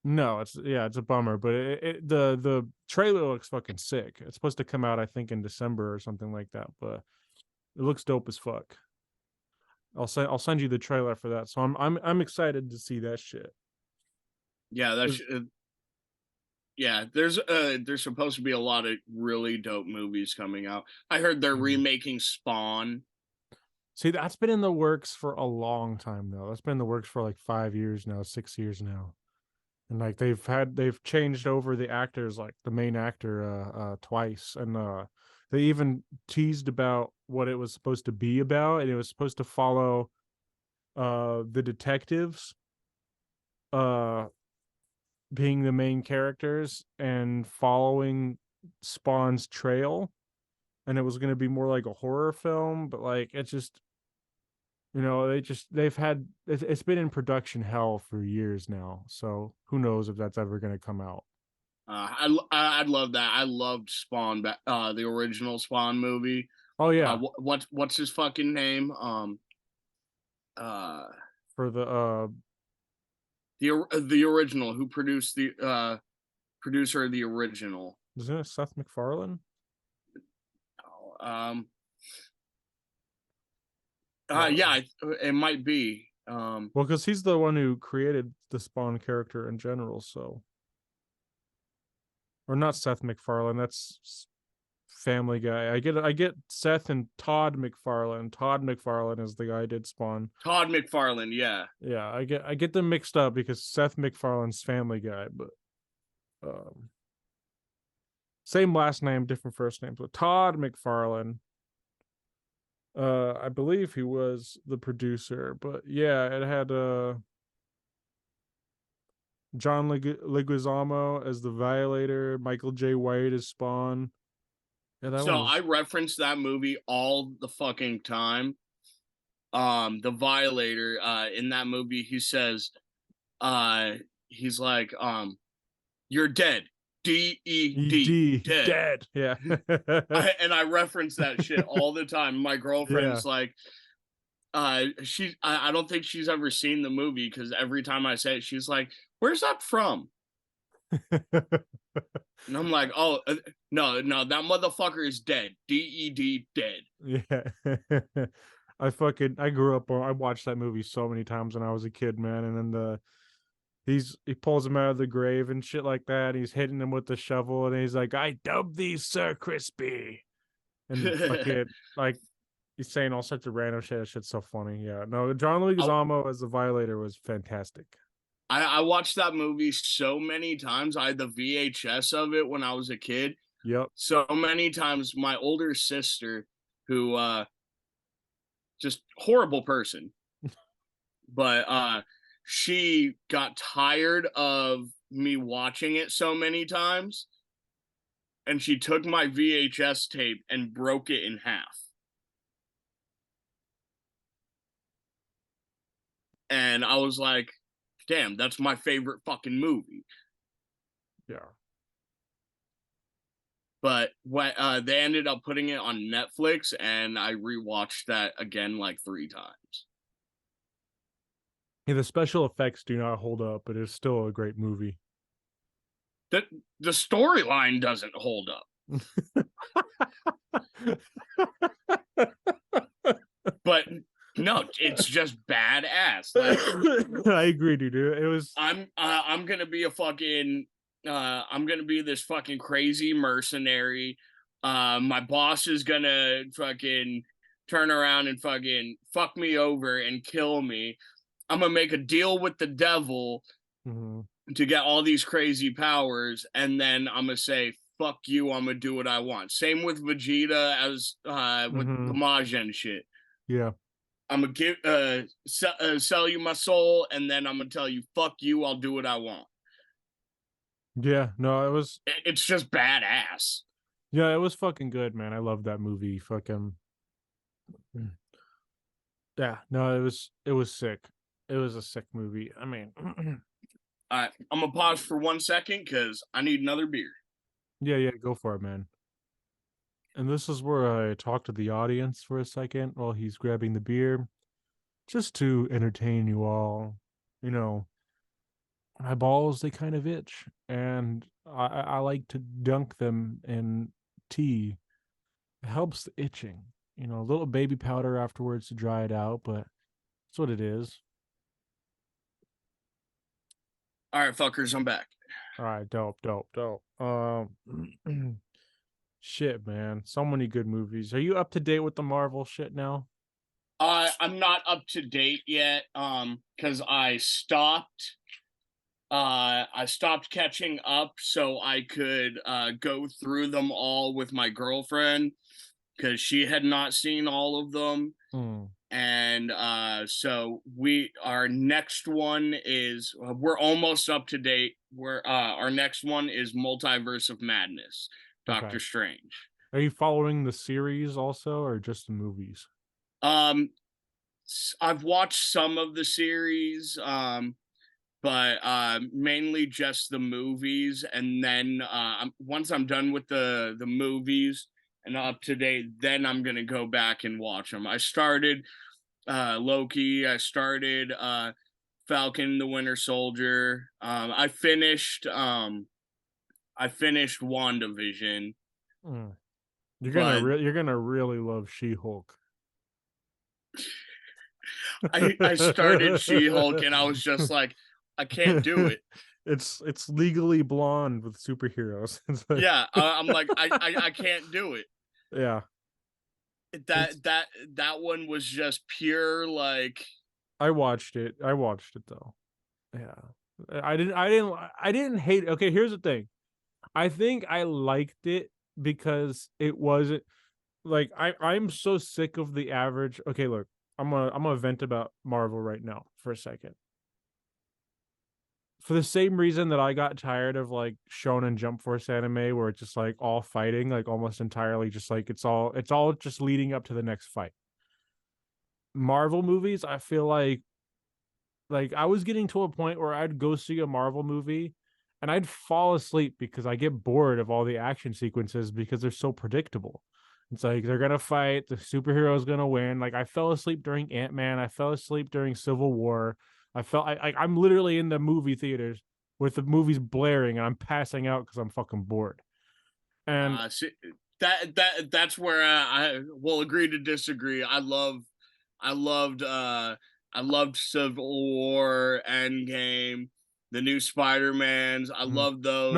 No, it's a bummer, but the trailer looks fucking sick. It's supposed to come out, I think, in December or something like that, but it looks dope as fuck. I'll send you the trailer for that. So I'm excited to see that shit. Yeah, that's yeah. There's supposed to be a lot of really dope movies coming out. I heard they're Mhm. remaking Spawn. See, that's been in the works for a long time though. That's been in the works for like 5 years now, 6 years now. And like they've changed over the actors, like the main actor twice. And they even teased about what it was supposed to be about, and it was supposed to follow the detectives uh being the main characters and following Spawn's trail. And it was going to be more like a horror film, but like it's just, it's been in production hell for years now, so who knows if that's ever going to come out. I'd love that. I loved Spawn, the original Spawn movie. Oh yeah, What's his fucking name? Uh, for the original who produced the producer of the original. isn't it Seth MacFarlane? Um, uh, yeah, it might be. well, because he's the one who created the Spawn character in general, so, or not Seth MacFarlane, that's Family Guy. I get Seth and Todd McFarlane. Todd McFarlane is the guy who did Spawn. Todd McFarlane, yeah. Yeah, I get them mixed up because Seth MacFarlane's Family Guy, but um, same last name, different first name. So Todd McFarlane. I believe he was the producer, but yeah, it had John Leguizamo as the Violator, Michael J. White as Spawn. Yeah, that one So I was. reference that movie all the fucking time. The Violator, in that movie, he says, uh, he's like, "You're dead, DED, dead." Dead. Yeah. And I reference that shit all the time. My Yeah. girlfriend's like, I don't think she's ever seen the movie because every time I say it, she's like, "Where's that from?" And I'm like, "Oh, no, that motherfucker is dead, DED, dead." Yeah. I grew up I watched that movie so many times when I was a kid, man. And then he pulls him out of the grave and shit like that. And he's hitting him with the shovel, and he's like, "I dub thee Sir Crispy." And fucking like he's saying all sorts of random shit. That shit's so funny. Yeah. No, John I, Leguizamo as the Violator was fantastic. I watched that movie so many times. I had the VHS of it when I was a kid. Yep. So many times, my older sister, who just horrible person, but she got tired of me watching it so many times, and she took my VHS tape and broke it in half. And I was like, "Damn, that's my favorite fucking movie." Yeah. But what they ended up putting it on Netflix, and I rewatched that again like 3 times. Yeah, the special effects do not hold up, but it's still a great movie. The storyline doesn't hold up, but no, it's just badass. Like I agree, dude. It was. I'm gonna be a fucking I'm gonna be this fucking crazy mercenary. My boss is gonna fucking turn around and fucking fuck me over and kill me. I'm gonna make a deal with the devil Mhm. to get all these crazy powers, and then I'm gonna say fuck you. I'm gonna do what I want. Same with Vegeta as with the Mhm. Majin shit. Yeah. I'm gonna sell you my soul, and then I'm gonna tell you fuck you. I'll do what I want. Yeah. No, it was. It's just badass. Yeah, it was fucking good, man. I love that movie. Fucking. Yeah. No, it was. It was sick. It was a sick movie. I mean. All right, I'm gonna pause for 1 second because I need another beer. Yeah. Yeah. Go for it, man. And this is where I talk to the audience for a second while he's grabbing the beer, just to entertain you all. You know, my balls, they kind of itch, and I like to dunk them in tea. It helps the itching. You know, a little baby powder afterwards to dry it out, but that's what it is. All right, fuckers, I'm back. All right, dope, dope, dope. Shit, man, so many good movies. Are you up to date with the Marvel shit now? I'm not up to date yet, because I stopped catching up so I could go through them all with my girlfriend because she had not seen all of them. Hmm. And so our next one is we're almost up to date. We're our next one is Multiverse of Madness, Okay. Doctor Strange. Are you following the series also, or just the movies? Um, I've watched some of the series, but mainly just the movies. And then once I'm done with the movies and up to date, then I'm gonna go back and watch them. I started Loki. I started Falcon the Winter Soldier. I finished WandaVision, Hmm. but You're gonna really love She-Hulk. I started She-Hulk and I was just like, I can't do it. It's legally blonde with superheroes. It's like, Yeah, I'm like, I can't do it. yeah, it's. That one was just pure like I watched it. I watched it though. Yeah, I didn't hate it. Okay, here's the thing. I think I liked it because it wasn't like I'm so sick of the average. Okay, look, I'm gonna vent about Marvel right now for a second. For the same reason that I got tired of like Shonen Jump Force anime where it's just like all fighting, like almost entirely just like it's all just leading up to the next fight. Marvel movies, I feel like I was getting to a point where I'd go see a Marvel movie and I'd fall asleep because I get bored of all the action sequences because they're so predictable. It's like they're gonna fight, the superhero is gonna win. Like I fell asleep during Ant-Man, I fell asleep during Civil War. I'm literally in the movie theaters with the movies blaring and I'm passing out because I'm fucking bored. And see, that's where I will agree to disagree. I loved I loved Civil War, Endgame, the new Spider-Mans. I mhm. loved No, those.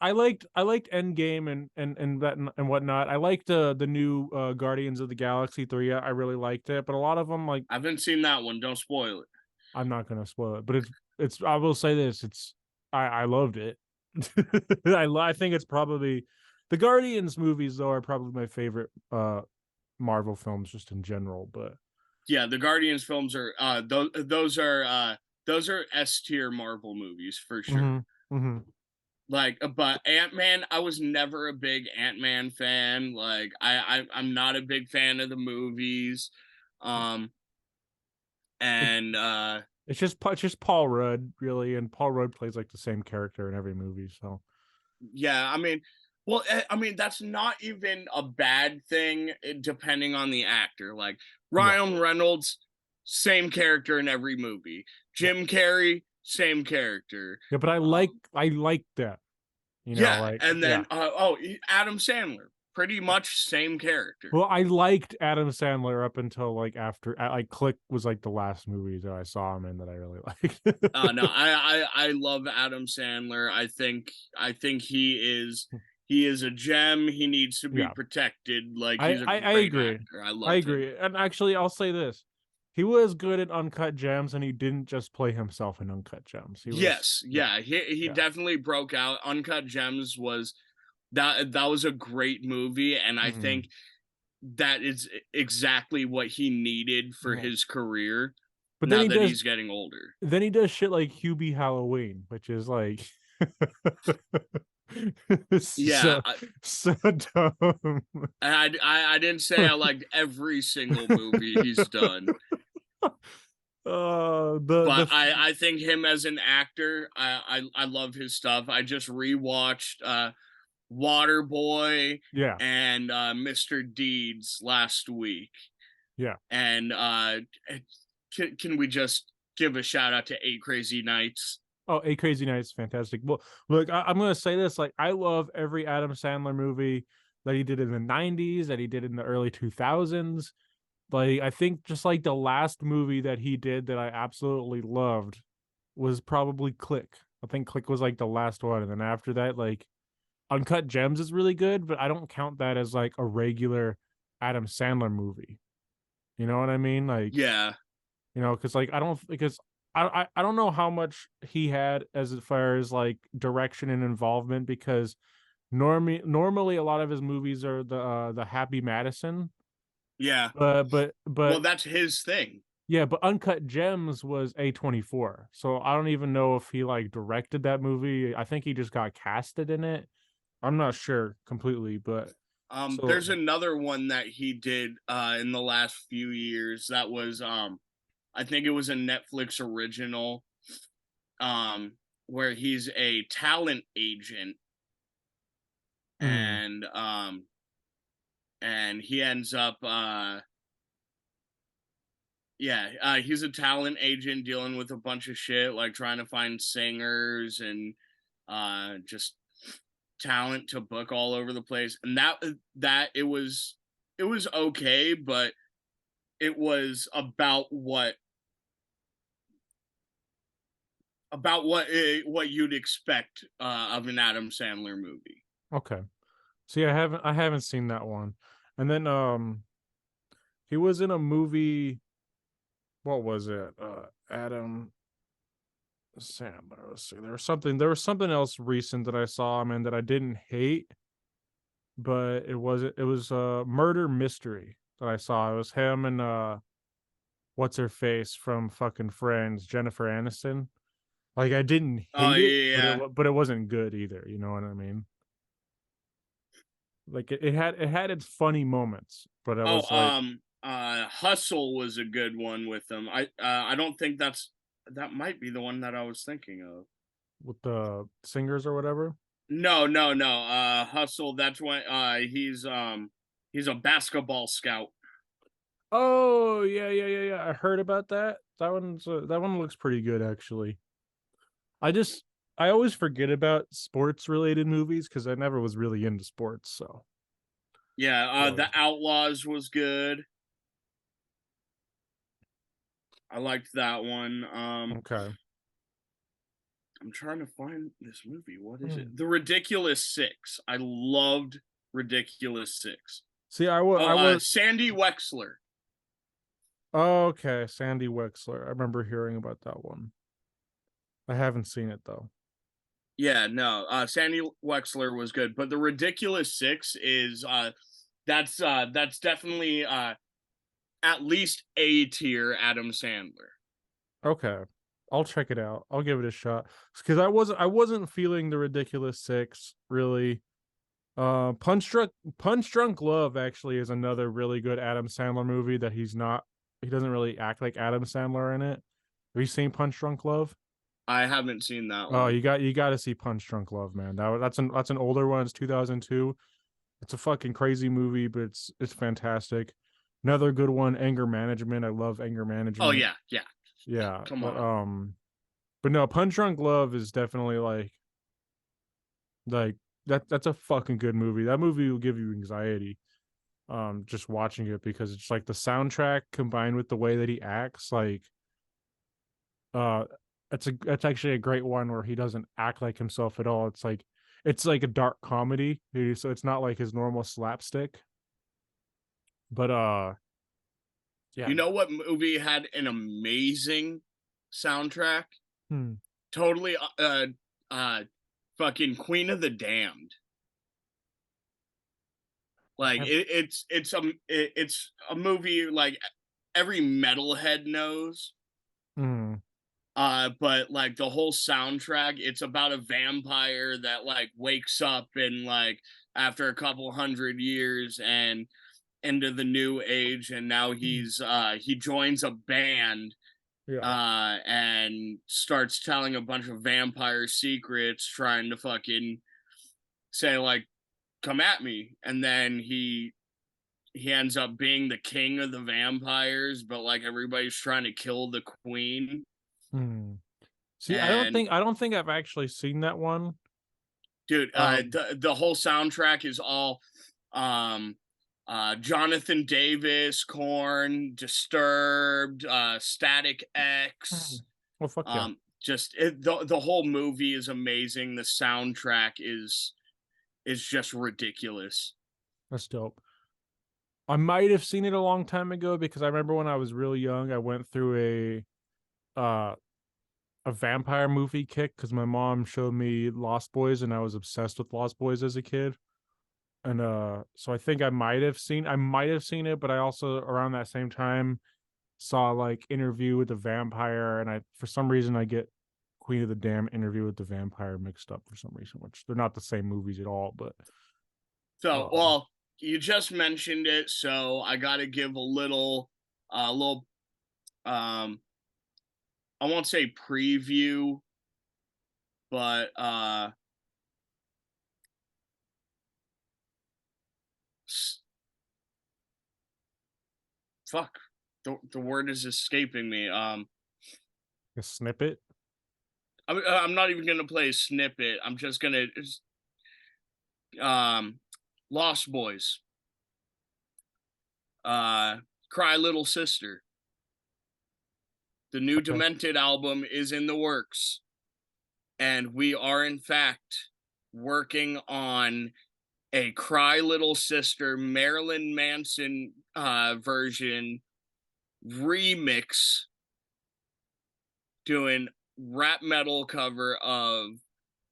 I liked Endgame and that and whatnot. I liked the new Guardians of the Galaxy 3. I really liked it, but a lot of them like I haven't seen that one. Don't spoil it. I'm not gonna spoil it, but it's I will say this, it's I loved it. I think it's probably the Guardians movies though are probably my favorite Marvel films just in general, but Yeah, the Guardians films are those are S tier Marvel movies for sure. mhm, mhm. Like, but Ant-Man, I was never a big Ant-Man fan. Like, I'm not a big fan of the movies. Um, It, and it's just Paul Rudd really, and Paul Rudd plays like the same character in every movie, so yeah, I mean, Well, I mean, that's not even a bad thing, depending on the actor. Like Yeah, Ryan Reynolds, same character in every movie. yeah, Jim Carrey, same character. yeah. But Um, I like that. You know, yeah, like and yeah. then Adam Sandler, pretty much same character. Well, I liked Adam Sandler up until like after like Click was like the last movie that I saw him in that I really liked. No, I love Adam Sandler. I think he is a gem. He needs to be Yeah, protected. Like he's a I great agree. actor. I I loved him. agree. And actually, I'll say this: he was good at Uncut Gems, and he didn't just play himself in Uncut Gems. He was Yes, yeah, yeah, he yeah. definitely broke out. Uncut Gems was that was a great movie, and I Hmm. think that is exactly what he needed for Yeah. his career. But Now that he's getting older. then he does shit like Hubie Halloween, which is like Yeah, so so dumb. I didn't say I liked every single movie he's done. The But I think him as an actor, I love his stuff. I just rewatched Waterboy yeah, and Mr. Deeds last week, yeah. and can we just give a shout out to Eight Crazy Nights? Oh, A Crazy Nights, fantastic. Well, look, I'm gonna say this: like, I love every Adam Sandler movie that he did in the '90s, that he did in the early 2000s. Like, I think just like the last movie that he did that I absolutely loved was probably Click. I think Click was like the last one, and then after that, like Uncut Gems is really good, but I don't count that as like a regular Adam Sandler movie. You know what I mean? Like, Yeah, because like I don't because I don't know how much he had as far as like direction and involvement because normally a lot of his movies are the Happy Madison, yeah. but Well, that's his thing. yeah, but Uncut Gems was A24. So I don't even know if he like directed that movie. I think he just got casted in it. I'm not sure completely, but so There's another one that he did in the last few years that was I think it was a Netflix original um where he's a talent agent mm, and he ends up yeah, he's a talent agent dealing with a bunch of shit like trying to find singers and just talent to book all over the place. And that it was okay, but it was about what you'd expect of an Adam Sandler movie. okay. See, I haven't seen that one. And then he was in a movie. What was it? Adam Sandler. Let's see. There was something else recent that I saw him in that I didn't hate, but it was a murder mystery that I saw. It was him and what's her face from fucking Friends, Jennifer Aniston. Like I didn't Oh hate it, but yeah. but it wasn't good either. You know what I mean? Like it had its funny moments, but I Oh, was like Hustle was a good one with them. I don't think that might be the one that I was thinking of. with the singers or whatever. No, no, no. Hustle. That's when he's a basketball scout. Oh yeah. I heard about that. That one looks pretty good actually. I just I always forget about sports related movies because I never was really into sports. So Yeah, so the Outlaws was good. I liked that one. okay. I'm trying to find this movie. What is it? Hmm. The Ridiculous Six. I loved Ridiculous Six. See, Oh, I was Sandy Wexler. okay. Sandy Wexler. I remember hearing about that one. I haven't seen it though. Yeah, no, Sandy Wexler was good, but the Ridiculous Six is that's definitely at least A tier Adam Sandler. Okay. I'll check it out. I'll give it a shot because I wasn't feeling the ridiculous six really. Punch Drunk Love actually is another really good Adam Sandler movie that he doesn't really act like Adam Sandler in it. Have you seen Punch Drunk Love? I haven't seen that Oh, one. you got to see Punch Drunk Love, man. That's an older one. It's 2002. It's a fucking crazy movie, but it's fantastic. Another good one, Anger Management. I love Anger Oh Management. yeah, yeah. Yeah, Come on. but no, Punch Drunk Love is definitely like that's a fucking good movie. That movie will give you anxiety just watching it because it's like the soundtrack combined with the way that he acts uh it's actually a great one where he doesn't act like himself at all. It's like a dark comedy, so it's not like his normal slapstick. But yeah. You know what movie had an amazing soundtrack? Hmm. Totally uh fucking Queen of the Damned. I Like have it's a movie like every metalhead knows. hmm. But like the whole soundtrack, it's about a vampire that like wakes up in like after a couple hundred years and into the new age, and now he joins a band Yeah. and starts telling a bunch of vampire secrets, trying to fucking say like come at me, and then he ends up being the king of the vampires, but like everybody's trying to kill the queen. Hmm. See, I don't And think I don't think I've actually seen that one. dude, Um the whole soundtrack is all um Jonathan Davis, Korn, Disturbed, Static X. well, fuck yeah. The whole movie is amazing. The soundtrack is just ridiculous. That's dope. I might have seen it a long time ago because I remember when I was really young, I went through uh a vampire movie kick because my mom showed me Lost Boys and I was obsessed with Lost Boys as a kid. And so I might have seen it, but I also around that same time saw like Interview with the Vampire, and I for some reason I get Queen of the Damned, Interview with the Vampire mixed up for some reason, which they're not the same movies at all, but So, um well, you just mentioned it, so I got to give little, um, I won't say preview, but fuck, the word is escaping me. a snippet. I'm not even gonna play a snippet. I'm just gonna um, Lost Boys, uh, Cry Little Sister. The new Okay. Demented album is in the works, and we are in fact working on a Cry Little Sister Marilyn Manson version remix, doing rap metal cover of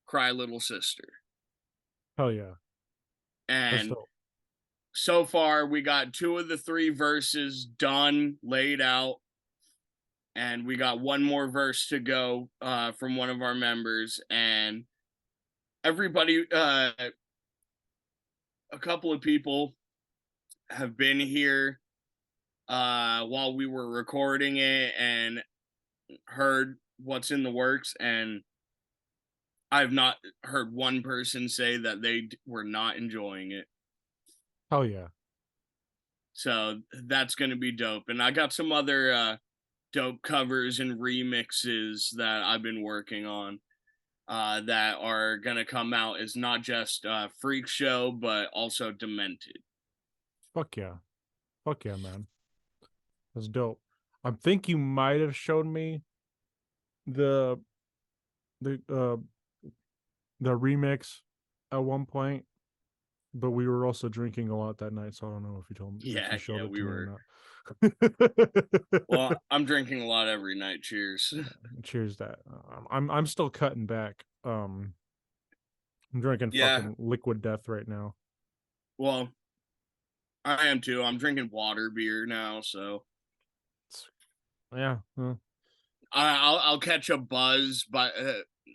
Cry Little Sister. Hell yeah. That's And dope. so far, we got two of the three verses done, laid out, and we got one more verse to go from one of our members. And everybody, a couple of people have been here while we were recording it and heard what's in the works, and I've not heard one person say that they were not enjoying it. Hell yeah. So that's going to be dope. And I got some other dope covers and remixes that I've been working on that are going to come out as not just Freakshow, but also Demented. Fuck yeah. Fuck yeah, man. That's dope. I think you might have shown me the the uh the remix at one point, but we were also drinking a lot that night, so I don't know if you told me if you Yeah, showed yeah, it to we me or were. not. Well, I'm drinking a lot every night. Cheers. Cheers that. I'm still cutting back. I'm drinking Yeah, fucking liquid death right now. well, I am too. I'm drinking water beer now, so Yeah. I'll catch a buzz by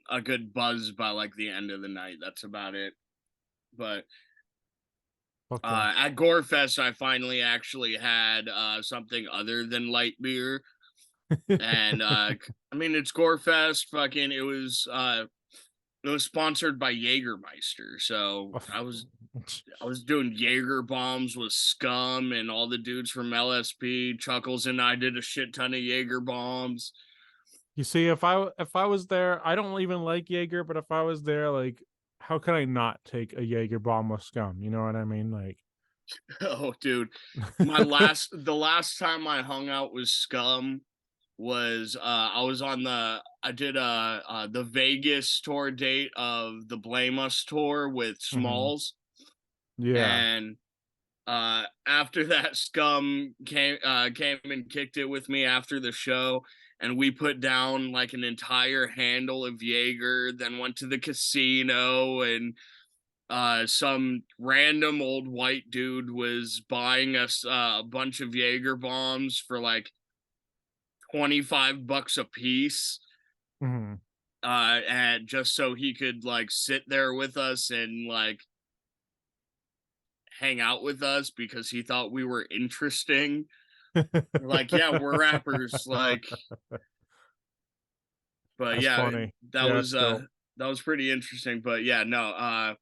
a good buzz by like the end of the night. That's about it. But Fuck yeah. at Gorefest, I finally actually had something other than light beer. And I mean, it's Gorefest. Fucking, it was sponsored by Jägermeister. So I was doing Jaeger bombs with Scum and all the dudes from LSP. Chuckles and I did a shit ton of Jaeger bombs. You see, if I was there, I don't even like Jaeger, but if I was there, like, how can I not take a Jaeger bomb with Scum? You know what I mean? Like, Oh, dude, the last time I hung out with Scum was I was on I did the Vegas tour date of the Blame Us tour with mhm. Smalls, Yeah. and after that, Scum came and kicked it with me after the show, and we put down like an entire handle of Jaeger, then went to the casino, and some random old white dude was buying us a bunch of Jaeger bombs for like $25 a piece, Mhm. and just so he could like sit there with us and like hang out with us because he thought we were interesting. We're like, yeah, we're rappers, like, but That's yeah, funny. Yeah, that's dope. that was pretty interesting. But yeah, no,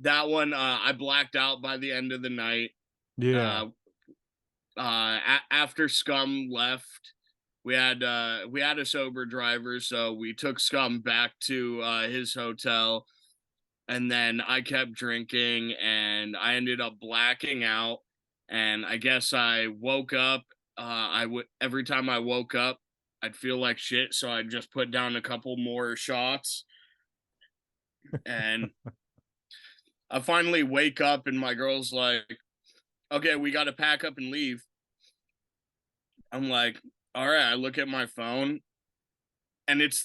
that one I blacked out by the end of the night. Yeah. Uh After Scum left, we had a sober driver, so we took Scum back to his hotel, and then I kept drinking and I ended up blacking out, and I guess I woke up, I would every time I woke up I'd feel like shit, so I just put down a couple more shots, and I finally wake up and my girl's like, "Okay, we got to pack up and leave." I'm like, "All right." I look at my phone and it's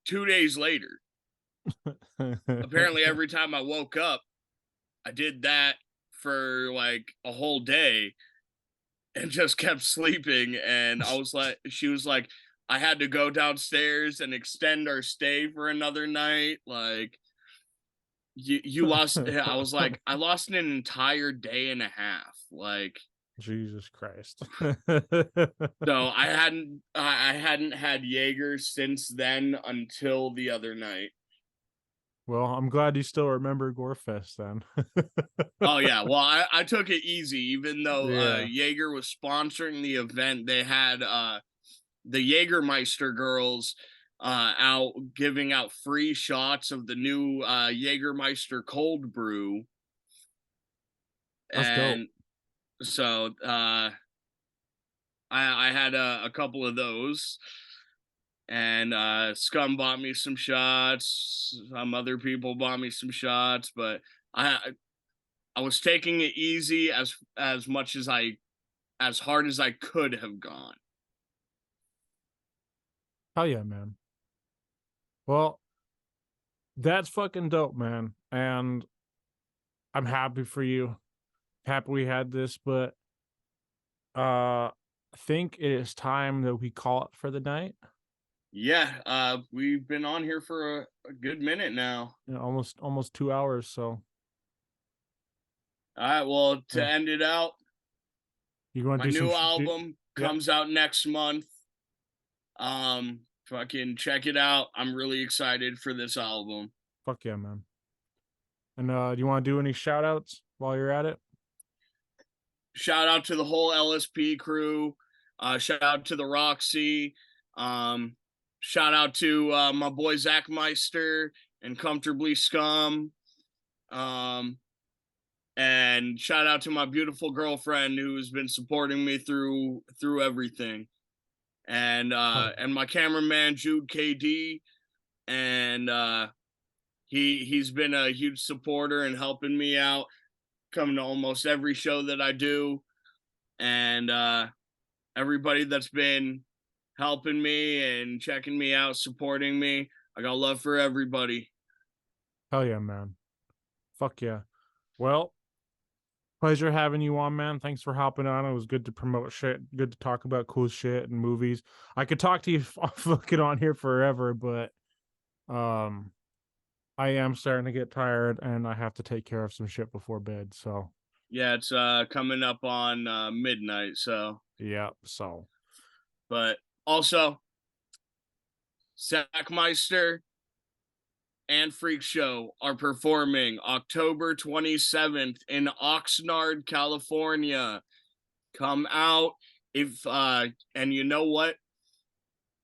2 days later. Apparently every time I woke up, I did that for like a whole day and just kept sleeping, and I was like she was like, I had to go downstairs and extend our stay for another night, like, you lost. I was like, I lost an entire day and a half, like, Jesus Christ. so I hadn't had Jaeger since then until the other night. Well, I'm glad you still remember Gorefest then. Oh yeah, well I took it easy, even though Yeah, Jaeger was sponsoring the event. They had the Jägermeister girls out giving out free shots of the new Jägermeister cold brew, that's dope. and so I had a couple of those, and Scum bought me some shots. Some other people bought me some shots, but I was taking it easy as much as hard as I could have gone. Hell yeah, man. Well, that's fucking dope, man. And I'm happy for you. Happy we had this, but I think it is time that we call it for the night. Yeah, we've been on here for a good minute now. You know, almost 2 hours. So All right, well, to yeah, end it out, you want my to do some new do, album yeah, comes out next month. Fucking check it out. I'm really excited for this album. fuck yeah, man. And do you want to do any shout outs while you're at it? Shout out to the whole LSP crew. Shout out to the Roxy. Um, Shout out to my boy Zach Meister and Comfortably Scum. Um, and shout out to my beautiful girlfriend who's been supporting me through everything. Oh, And my cameraman Jude KD, and he's been a huge supporter and helping me out, coming to almost every show that I do, and everybody that's been helping me and checking me out, supporting me. I got love for everybody. hell yeah, man. Fuck yeah. Well, pleasure having you on, man. Thanks for hopping on. It was good to promote shit, good to talk about cool shit and movies. I could talk to you fucking on here forever, but I am starting to get tired and I have to take care of some shit before bed. So Yeah, it's coming up on midnight. So, Yeah. So but also Zach Meister and Freakshow are performing October 27th in Oxnard, California. Come out if and you know what?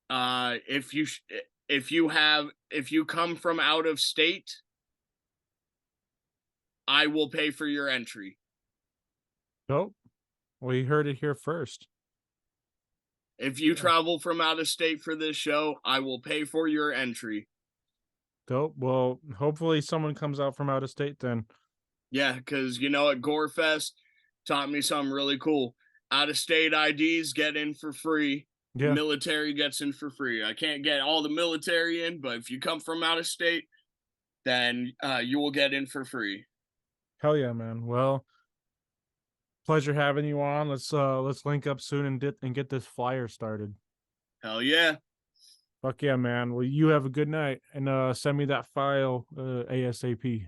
If if you come from out of state, I will pay for your entry. nope. We heard it here first. If you Yeah. travel from out of state for this show, I will pay for your entry. Dope. Well, hopefully someone comes out from out of state then. Yeah, because you know at Gorefest taught me something really cool. Out of state IDs get in for free. Yeah. Military gets in for free. I can't get all the military in, but if you come from out of state, then you will get in for free. Hell yeah, man. Well, pleasure having you on. Let's link up soon and get this flyer started. Hell yeah. Fuck yeah, man. Well, you have a good night and send me that file ASAP.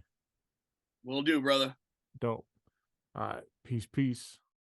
Will do, brother. Dope. All right. Peace, peace.